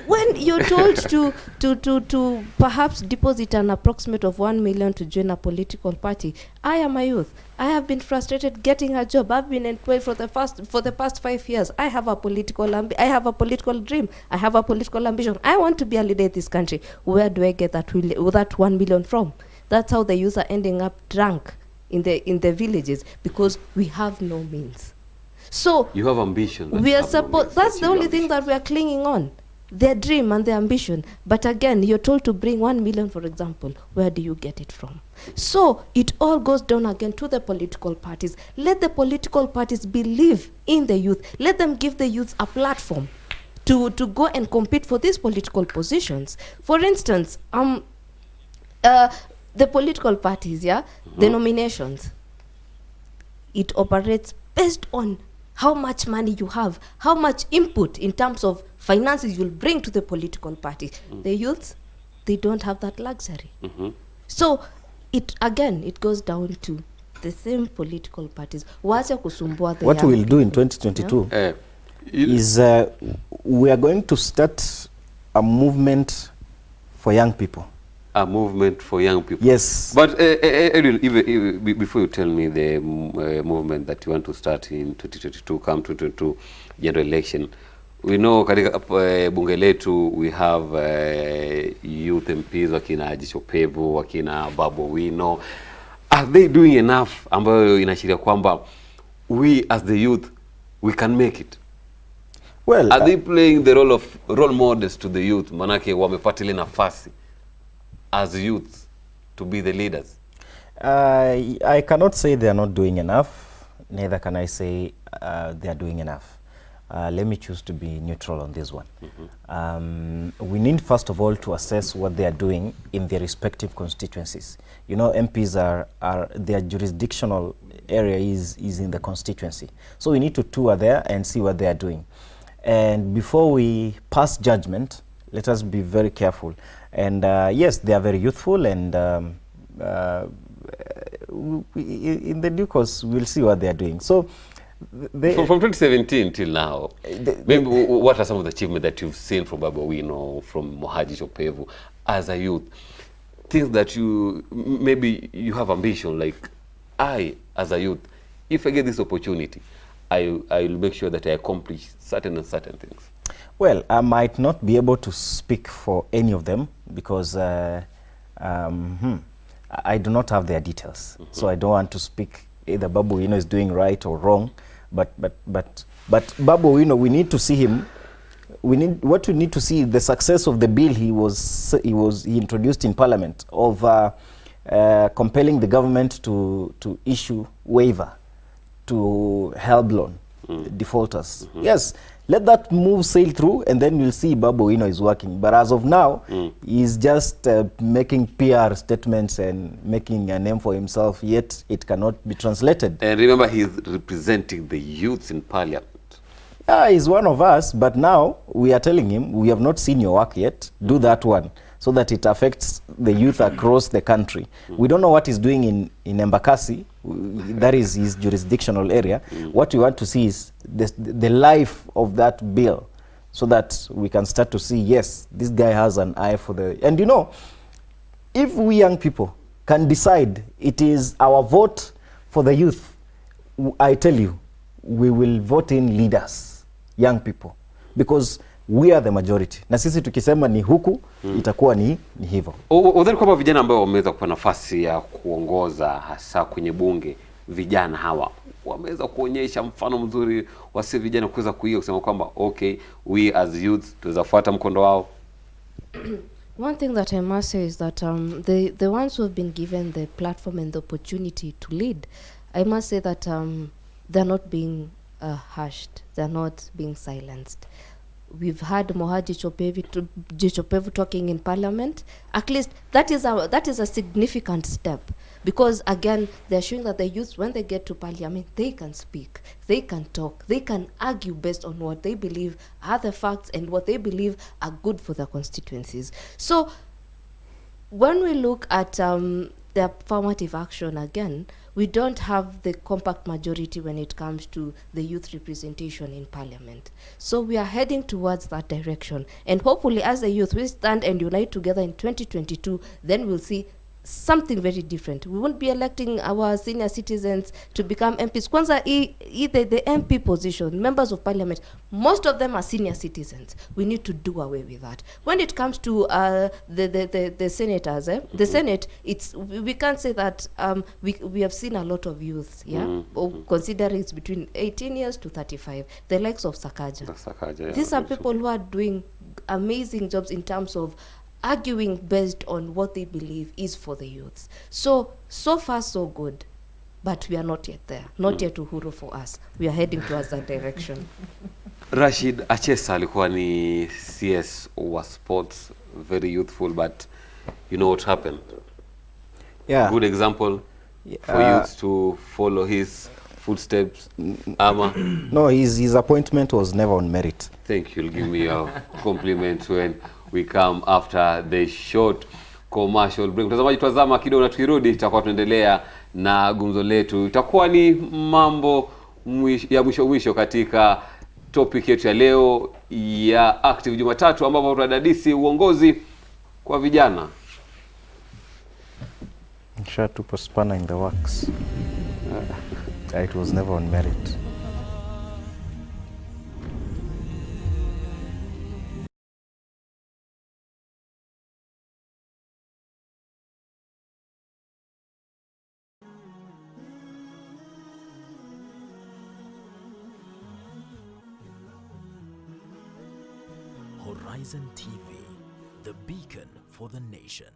When you're told to perhaps deposit an approximate of 1 million to join a political party, I am a youth. I have been frustrated getting a job. I've been employed for the past 5 years. I have a political dream. I have a political ambition. I want to be a leader in this country. Where do I get that 1 million from? That's how the youth are ending up drunk in the villages, because we have no means. So you have ambition. That's the only thing that we are clinging on, their dream and their ambition. But again, you're told to bring 1 million, for example. Where do you get it from? So it all goes down again to the political parties. Let the political parties believe in the youth. Let them give the youth a platform to go and compete for these political positions. For instance, the political parties, the nominations, it operates based on how much money you have, how much input in terms of finances you'll bring to the political party. The youths, they don't have that luxury. So it goes down to the same political parties. What we'll do in 2022 is we are going to start a movement for young people. A movement for young people. Yes. But even before you tell me the movement that you want to start in 2022, come 2022 general election, we know katika bunge letu we have youth MPs wakina Jichopevu, wakina Babu Wino. Are they doing enough ambayo inaashiria kwamba we as the youth we can make it? Well, are they playing the role of role models to the youth? Manake wamepata ile nafasi as youth to be the leaders. I cannot say they are not doing enough. Neither can I say they are doing enough. Let me choose to be neutral on this one. We need first of all to assess what they are doing in their respective constituencies. You know, MPs are their jurisdictional area is in the constituency. So we need to tour there and see what they are doing. And before we pass judgment, let us be very careful. And yes, they are very youthful, and in the due course, we'll see what they are doing. So, from 2017 till now, maybe what are some of the achievements that you've seen from Babu Wino, from Mohaji Chopevu as a youth? Things that maybe you have ambition, like I, as a youth, if I get this opportunity, I will make sure that I accomplish certain and certain things. Well, I might not be able to speak for any of them because I do not have their details. So I don't want to speak either Babu Wino is doing right or wrong. But Babu Wino, we need to see him. We need to see the success of the bill he introduced in Parliament of compelling the government to issue waiver to help loan defaulters. Yes, let that move sail through, and then we'll see Babu Wino is working. But as of now, he's just making PR statements and making a name for himself, yet it cannot be translated. And remember, he's representing the youths in Parliament. Yeah, he's one of us, but now we are telling him, we have not seen your work yet, do that one, so that it affects the youth across the country. We don't know what he's doing in Embakasi, that is his jurisdictional area. What we want to see is the life of that bill, so that we can start to see, yes, this guy has an eye for the... And you know, if we young people can decide it is our vote for the youth, I tell you, we will vote in leaders, young people, because we are the majority. Na sisi tukisema ni huku, itakuwa ni hivyo. Udhani kwamba vijana ambao wameweza kupa nafasi ya kuongoza hasa kwenye bunge, vijana hawa wameweza kuonyesha mfano mzuri wa si vijana kuweza kuiga kusema kwamba okay, we as youth tuzafuata mkondo wao? One thing that I must say is that the ones who have been given the platform and the opportunity to lead, I must say that they're not being hushed, they're not being silenced. We've had Mohaji Chopevu talking in Parliament. At least that is a significant step, because again they're showing that the youth, when they get to Parliament, they can speak, they can talk, they can argue based on what they believe are the facts and what they believe are good for their constituencies. So when we look at the affirmative action again, we don't have the compact majority when it comes to the youth representation in Parliament. So we are heading towards that direction. And hopefully as a youth, we stand and unite together in 2022, then we'll see something very different. We won't be electing our senior citizens to become MPs. Kwanza, the MP position, members of Parliament, most of them are senior citizens. We need to do away with that. When it comes to the senators, the Senate, we can't say that we have seen a lot of youth, considering it's between 18 years to 35, the likes of Sakaja. These are people who are doing amazing jobs in terms of arguing based on what they believe is for the youths. So far so good, but we are not yet there. Not yet Uhuru for us. We are heading towards that direction. Rashid Achesa alikuwa ni CS wa sports, very youthful, but you know what happened? Yeah. Good example for youths to follow his footsteps. No, his appointment was never on merit. Thank you. You'll give me a compliment when we come after the short commercial break. Mtazamaji, tutazama kidogo na tukirudi tutakuwa tunaendelea na gumzo letu. Itakuwa ni mambo ya mwisho katika topic yetu ya leo ya Active Jumatatu, ambapo tunadadisi uongozi kwa vijana? Tupo spana in the works. It was never on merit. Horizon TV, the beacon for the nation.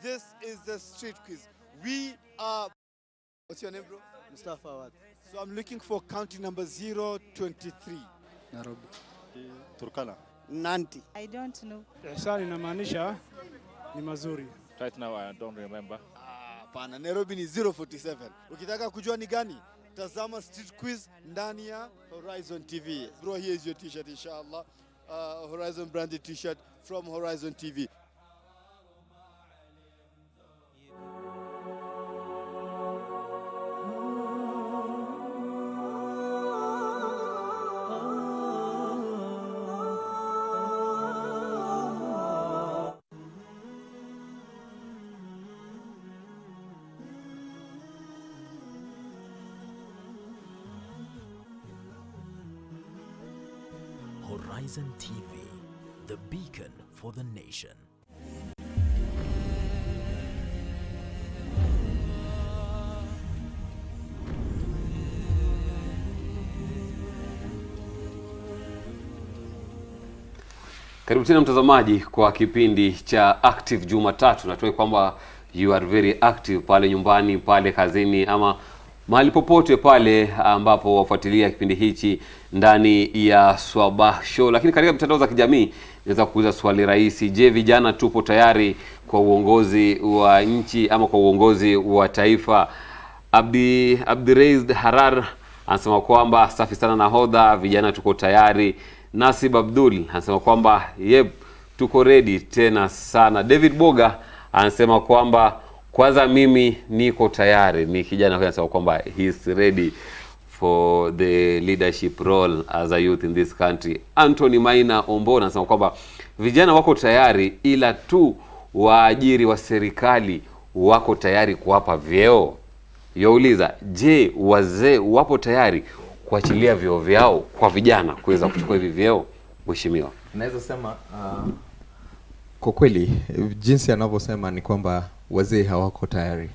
This is the street quiz. We are... What's your name, bro? Mustafa Awad. So I'm looking for county number 023. Nairobi. Turkana. Nanti. I don't know. Ihsan inamaanisha ni mazuri. Right now I don't remember. Pana, Nairobi ni 047. Ukitaka kujua ni gani? Tazama street quiz ndani ya Horizon TV. Bro, here is your t-shirt inshallah. Horizon branded t-shirt from Horizon TV. Horizon TV, the beacon for the nation. Karibu tena mtazamaji kwa kipindi cha Active Jumatatu. Natumai kwamba you are very active pale nyumbani, pale kazini, ama mahali popote pale ambapo wafuatilia kipindi hichi ndani ya Sabah Show. Lakini katika mitandao za kijamii naweza kuuliza swali rahisi: je, vijana tupo tayari kwa uongozi wa nchi ama kwa uongozi wa taifa? Abdireizd Harar anasema kwamba safi sana nahodha, vijana tuko tayari. Nasib Abdul anasema kwamba yep, tuko ready tena sana. David Boga anasema kwamba kwanza mimi niko tayari. Ni kijana anasema kwamba he is ready for the leadership role as a youth in this country. Anthony Maina Ombona anasema kwamba vijana wako tayari, ila tu waajiri wa serikali wako tayari kuwapa vyeo. Yauliza, je, wazee wapo tayari kuachilia vyeo vyao kwa vijana kuweza kuchukua hivi vyeo? Mheshimiwa, naweza sema kwa kweli jinsi anavyosema ni kwamba wazee hawako tayari,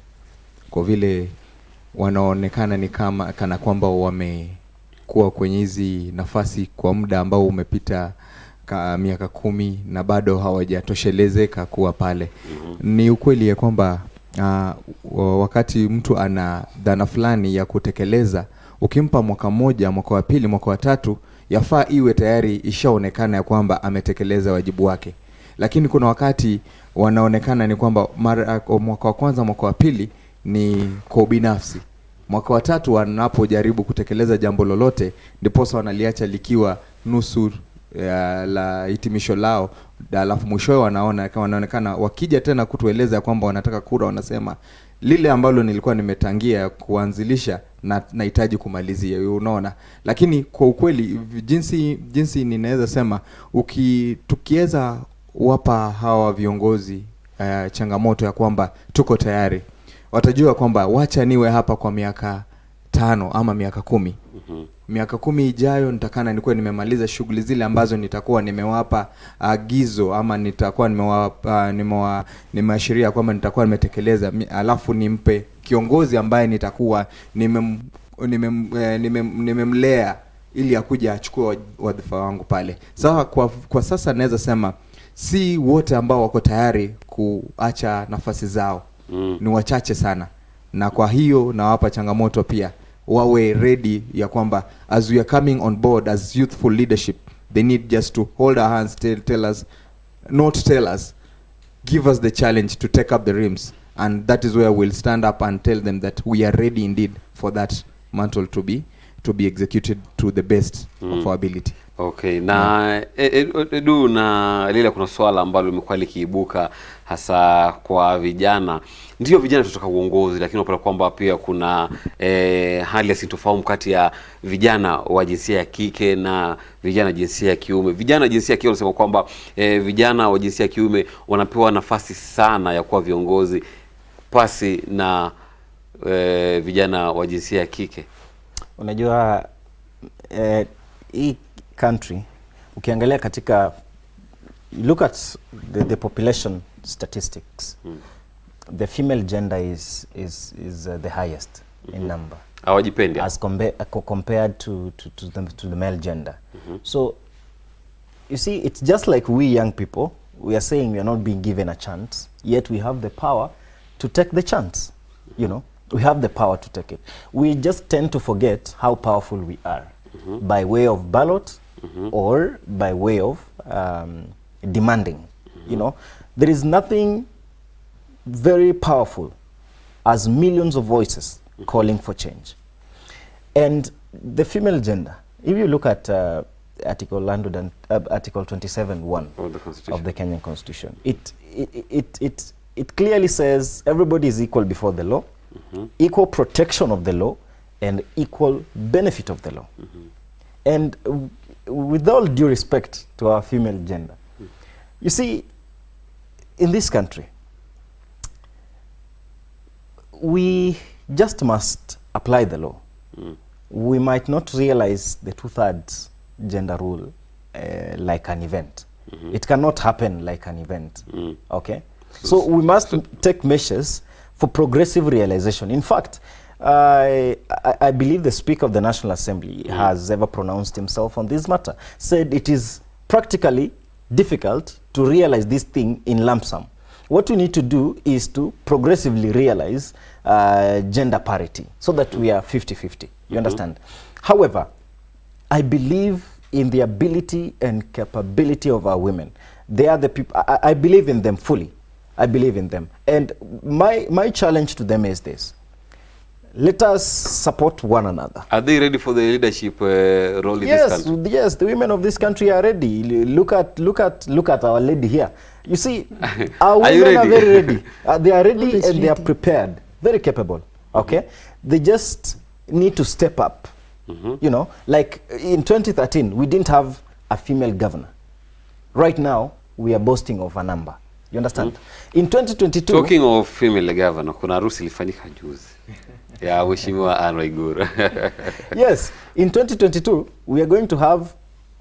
kwa vile wanaonekana ni kama kana kwamba wamekuwa kwenye hizi nafasi kwa muda ambao umepita miaka 10 na bado hawajatoshelezeka kuwa pale. Ni ukweli ya kwamba wakati mtu ana dhana fulani ya kutekeleza, ukimpa mwaka mmoja, mwaka wa pili, mwaka wa tatu, yafaa iwe tayari ishaonekana ya kwamba ametekeleza wajibu wake. Lakini kuna wakati wanaonekana ni kwamba mwaka wa kwanza, mwaka wa pili ni kwa binafsi. Mwaka wa tatu wanapojaribu kutekeleza jambo lolote, ndipo wanaliacha likiwa nusu la hitimisho lao, alafu mwishowe wanaonekana wakija tena kutueleza kwamba wanataka kura, wanasema lile ambalo nilikuwa nimetangia kuanzilisha na nahitaji kumalizia, unaona. Lakini kwa ukweli jinsi ninaweza sema, tukiweza wapa hawa viongozi changamoto ya kwamba tuko tayari, watajua kwamba wacha niwe hapa kwa miaka 5 ama miaka 10. Miaka 10 ijayo nitakana nikuwa nimemaliza shughuli zile ambazo nitakuwa nimewapa agizo ama nitakuwa nimeashiria kwamba nitakuwa nimetekeleza, alafu nimpe kiongozi ambaye nitakuwa nimemlea ili akuja achukue wadhifa wangu pale. Sawa, kwa sasa naweza sema si wote ambao wako tayari kuacha nafasi zao. Ni wachache sana, na kwa hiyo nawapa changamoto pia wawe ready ya kwamba as we are coming on board as youthful leadership, they need just to hold our hands, tell us, give us the challenge to take up the rims, and that is where we'll stand up and tell them that we are ready indeed for that mantle to be executed to the best of our ability. Okay, na Edu na Lila, kuna swala ambalo limekuwa likiibuka hasa kwa vijana. Ndio vijana tutaka uongozi, lakini unapata kwamba pia kuna hali ya sintofahamu kati ya vijana wa jinsia ya kike na vijana jinsia ya kiume. Vijana jinsia ya kiume wanasema kwamba vijana wa jinsia ya kiume wanapewa nafasi sana ya kuwa viongozi pasi na vijana wa jinsia ya kike. Unajua hii country ukiangalia katika, look at the population statistics, the female gender is the highest in number. Hawajipendi as compared to the male gender. So you see, it's just like we young people, we are saying we are not being given a chance, yet we have the power to take the chance. You know, we have the power to take it. We just tend to forget how powerful we are by way of ballot or by way of demanding. You know, there is nothing very powerful as millions of voices calling for change. And the female gender, if you look at Article 27(1) of the Kenyan Constitution, it clearly says everybody is equal before the law, equal protection of the law, and equal benefit of the law. And with all due respect to our female gender, you see, in this country, we just must apply the law. We might not realize the 2/3 gender rule like an event. It cannot happen like an event. Okay? So we must take measures for progressive realization. In fact, I believe the Speaker of the National Assembly has ever pronounced himself on this matter, said it is practically difficult to realize this thing in lump sum. What we need to do is to progressively realize gender parity so that we are 50-50. You understand? However, I believe in the ability and capability of our women. They are the people, I believe in them fully. I believe in them. And my challenge to them is this: let us support one another. Are they ready for the leadership role in this country? Yes, the women of this country are ready. Look at our lady here. You see, our women are very ready. They are ready and they are prepared, very capable. Okay, they just need to step up. You know, like in 2013, we didn't have a female governor. Right now, we are boasting of a number. You understand? In 2022... Talking of female governor, kuna harusi ilifanyika juzi ya Mheshimiwa Anne Waiguru. Yes, in 2022, we are going to have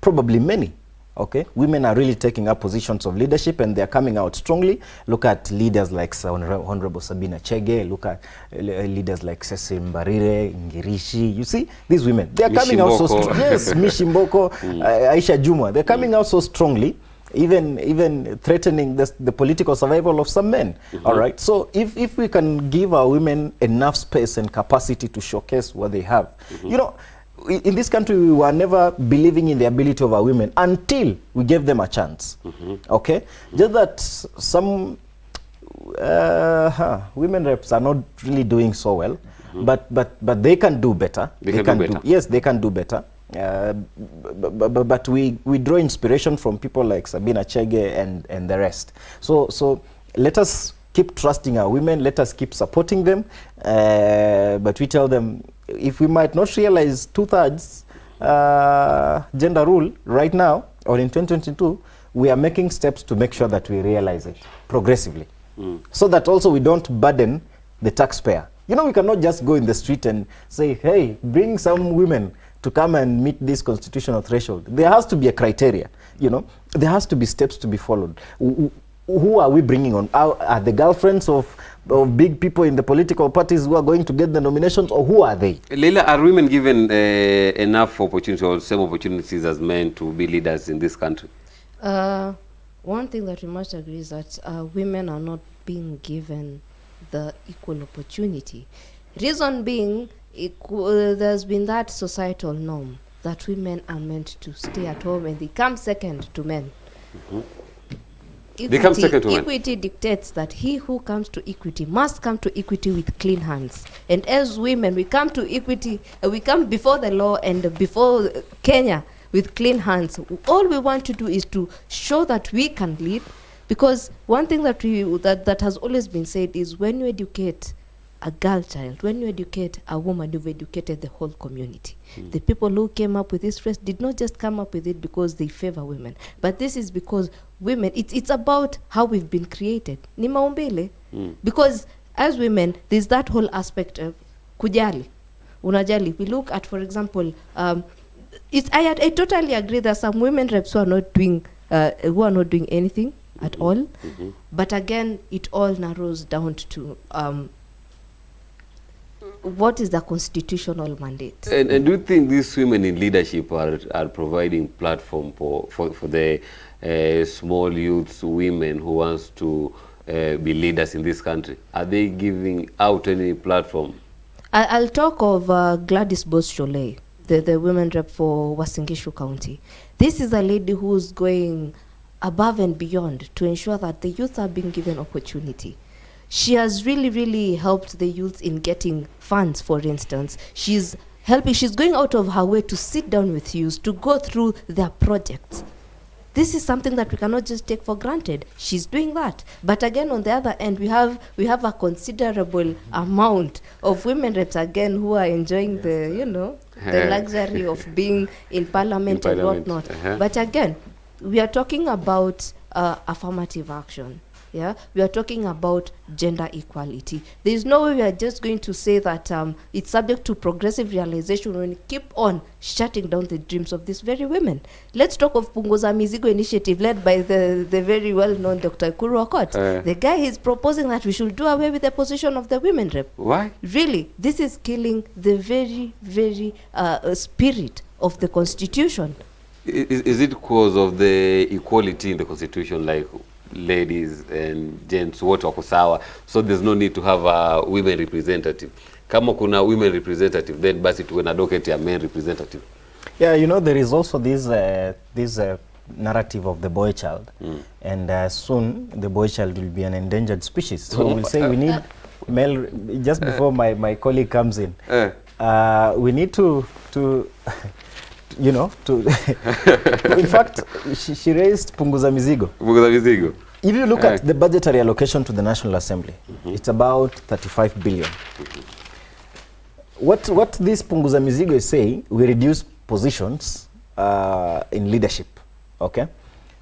probably many. Okay, women are really taking up positions of leadership and they are coming out strongly. Look at leaders like Honorable Sabina Chege. Look at leaders like Cecil Mbarire, Ngirishi. You see, these women, they are coming out so strong. Yes, Mishimboko, Aisha Juma. They're coming out so strongly, even threatening the political survival of some men. All right. So if we can give our women enough space and capacity to showcase what they have, you know, in this country, we were never believing in the ability of our women until we gave them a chance. Okay? Just that some women reps are not really doing so well, but they can do better. They can do better. Yes, they can do better. But we draw inspiration from people like Sabina Chege and the rest. So let us keep trusting our women. Let us keep supporting them. But we tell them, if we might not realize 2/3 gender rule right now or in 2022, we are making steps to make sure that we realize it progressively, so that also we don't burden the taxpayer. You know, we cannot just go in the street and say, hey, bring some women to come and meet this constitutional threshold. There has to be a criteria. You know, there has to be steps to be followed. Who are we bringing on? Are the girlfriends of big people in the political parties who are going to get the nominations, or who are they? Leila, are women given enough opportunity or same opportunities as men to be leaders in this country? One thing that we must agree is that women are not being given the equal opportunity. Reason being, there's been that societal norm that women are meant to stay at home and they come second to men. They come second to men. Equity dictates that he who comes to equity must come to equity with clean hands. And as women, we come to equity, we come before the law and before Kenya with clean hands. All we want to do is to show that we can lead, because one thing that that has always been said is when you educate a girl child, when you educate a woman, you've educated the whole community. The people who came up with this phrase did not just come up with it because they favor women, but this is because women, it's about how we've been created. Ni maumbile. Because as women, there's that whole aspect of kujali, unajali. We look at, for example, I totally agree that some women reps who are not doing anything at all. But again, it all narrows down to what is the constitutional mandate. And do you think these women in leadership are providing platform for the small youths, women who wants to be leaders in this country? Are they giving out any platform? I'll talk of Gladys Bos-Sholei, the women rep for Uasin Gishu County. This is a lady who's going above and beyond to ensure that the youth are being given opportunity. She has really helped the youth in getting funds, for instance. She's going out of her way to sit down with youth, to go through their projects. This is something that we cannot just take for granted. She's doing that. But again, on the other end, we have a considerable amount of women reps again who are enjoying the luxury of being in parliament and whatnot. But again, we are talking about affirmative action. Yeah, we are talking about gender equality. There is no way we are just going to say that it's subject to progressive realization when we keep on shutting down the dreams of these very women. Let's talk of Punguza Mizigo initiative led by the very well-known Dr. Kuru Okot. The guy is proposing that we should do away with the position of the women rep. Why? Really, this is killing the very spirit of the constitution. Is it because of the equality in the constitution, like ladies and gents wote wako sawa, so there's no need to have a women representative? Kama kuna women representative, then basi tuwe na docket ya men representative. Yeah, there is also this narrative of the boy child, and soon the boy child will be an endangered species. So we'll say we need male. Just before my colleague comes in, we need to in fact, she raised Punguza Mizigo. If you look at the budgetary allocation to the National Assembly, it's about 35 billion. What this Punguza Mizigo is saying, we reduce positions in leadership, okay?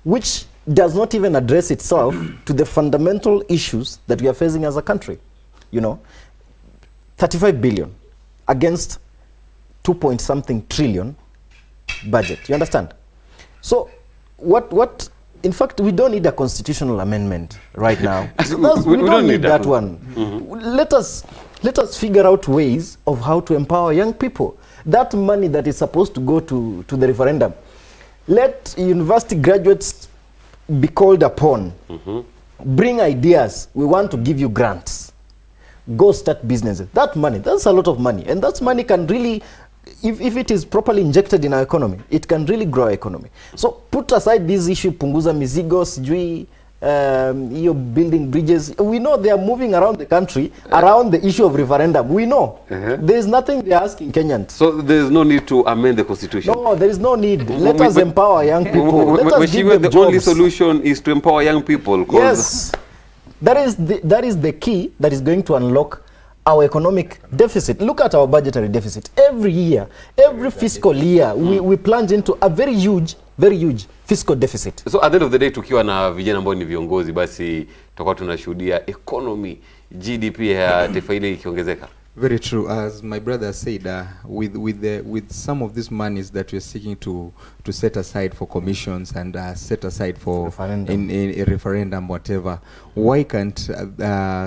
Which does not even address itself to the fundamental issues that we are facing as a country. 35 billion against 2-point-something trillion budget. You understand? So what in fact, we don't need a constitutional amendment right now. we don't need that one. Let us figure out ways of how to empower young people. That money that is supposed to go to the referendum, let university graduates be called upon. Bring ideas. We want to give you grants. Go start businesses. That money, that's a lot of money, and that money can really, if it is properly injected in our economy, it can really grow our economy. So put aside this issue, Punguza Mizigo, sijui, you're building bridges. We know they are moving around the country around the issue of referendum. We know. There is nothing they are asking Kenyans. So there is no need to amend the constitution? No, there is no need. Let us empower young people. Let us give them the jobs. only solution is to empower young people. Yes. That is the key that is going to unlock our economic deficit. Look at our budgetary deficit. Every year, every fiscal year, we plunge into a very huge fiscal deficit. So at the end of the day, tukiwa na vijana ambao ni viongozi, basi tutakuwa tunashuhudia economy, GDP ya taifa hili ikiongezeka. Very true. As my brother said, with some of these monies that we're seeking to set aside for commissions and set aside for in a referendum, whatever, why can't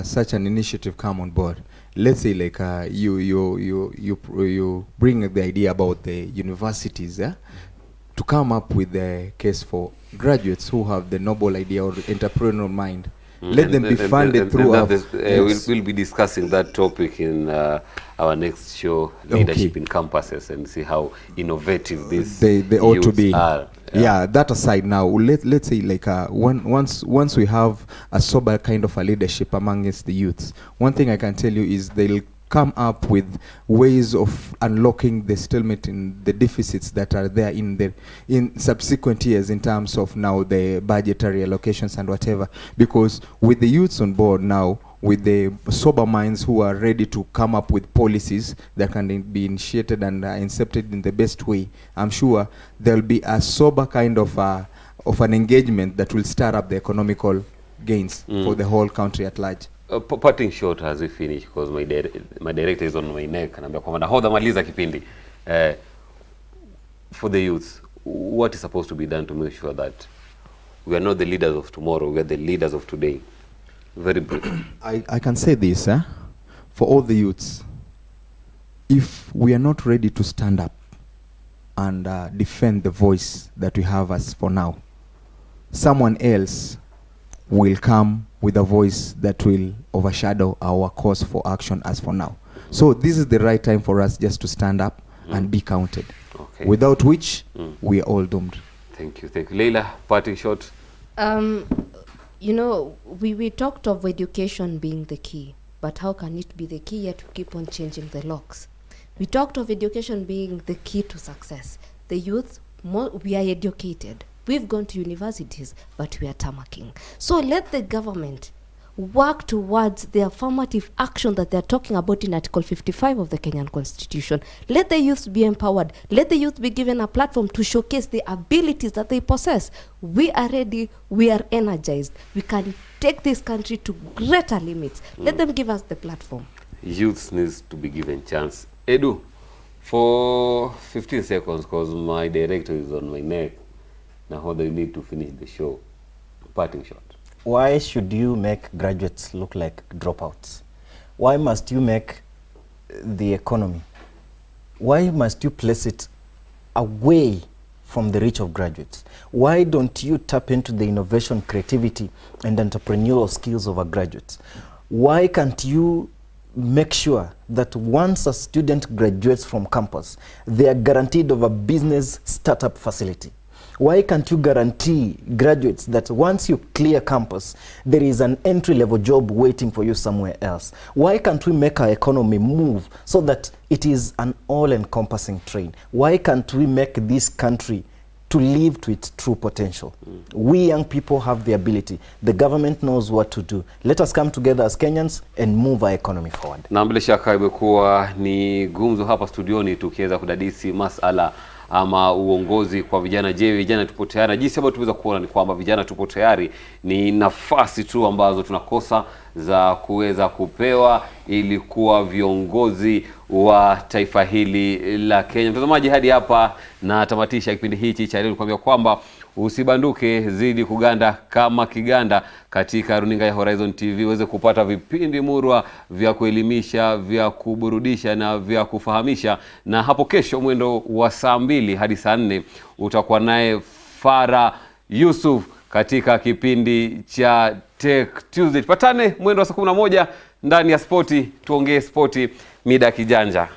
such an initiative come on board? Let's say like you bring the idea about the universities to come up with the case for graduates who have the noble idea or entrepreneurial mind Let them be funded through we'll be discussing that topic in our next show, Leadership in Campuses, and see how innovative they ought to be. Are. Yeah, that aside now, let's say like once we have a sober kind of a leadership amongst the youths, one thing I can tell you is they'll come up with ways of unlocking the stalemate in the deficits that are there in subsequent years in terms of now the budgetary allocations and whatever. Because with the youths on board now, with the sober minds who are ready to come up with policies that can be initiated and incepted in the best way, I'm sure there'll be a sober kind of an engagement that will start up the economical gains for the whole country at large. Parting short as we finish, because my director is on my neck, and I'm nahodha maliza kipindi. For the youth, what is supposed to be done to make sure that we are not the leaders of tomorrow, we are the leaders of today? Very brief. I can say this, for all the youths, if we are not ready to stand up and defend the voice that we have as for now, someone else will come with a voice that will overshadow our cause for action as for now. So this is the right time for us just to stand up and be counted. Okay. Without which, we are all doomed. Thank you. Leila, parting shot. You know, we talked of education being the key, but how can it be the key yet we keep on changing the locks? We talked of education being the key to success. The youth, we are educated. We've gone to universities, but we are tamarking. So let the government work towards the affirmative action that they're talking about in Article 55 of the Kenyan Constitution. Let the youth be empowered. Let the youth be given a platform to showcase the abilities that they possess. We are ready. We are energized. We can take this country to greater limits. Let them give us the platform. Youth needs to be given chance. Edu, for 15 seconds, because my director is on my neck. Now how do you need to finish the show? Parting shot. Why should you make graduates look like dropouts? Why must you make the economy? Why must you place it away from the reach of graduates? Why don't you tap into the innovation, creativity, and entrepreneurial skills of our graduates? Why can't you make sure that once a student graduates from campus, they are guaranteed of a business startup facility? Why can't you guarantee graduates that once you clear campus, there is an entry-level job waiting for you somewhere else? Why can't we make our economy move so that it is an all-encompassing train? Why can't we make this country to live to its true potential? We young people have the ability. The government knows what to do. Let us come together as Kenyans and move our economy forward. Na bila shaka imekuwa ni gumzo hapa studioni tukiweza kudadisi masala ama uongozi kwa vijana. Je, vijana tupo tayari? Jinsi ambavyo tuweza kuona ni kwamba vijana tupo tayari, ni nafasi tu ambazo tunakosa za kuweza kupewa ili kuwa viongozi wa taifa hili la Kenya. Mtazamaji, hadi hapa na tamatisha kipindi hichi cha leo, nikwambia kwamba usibanduke, zidi kuganda kama kiganda katika runinga ya Horizon TV uweze kupata vipindi murwa vya kuelimisha, vya kuburudisha na vya kufahamisha. Na hapo kesho mwendo wa saa 2 hadi saa 4 utakuwa naye Farah Yusuf katika kipindi cha Tech Tuesday. Patane mwendo wa saa 11 ndani ya Sporti, tuongee sporti mida kijanja.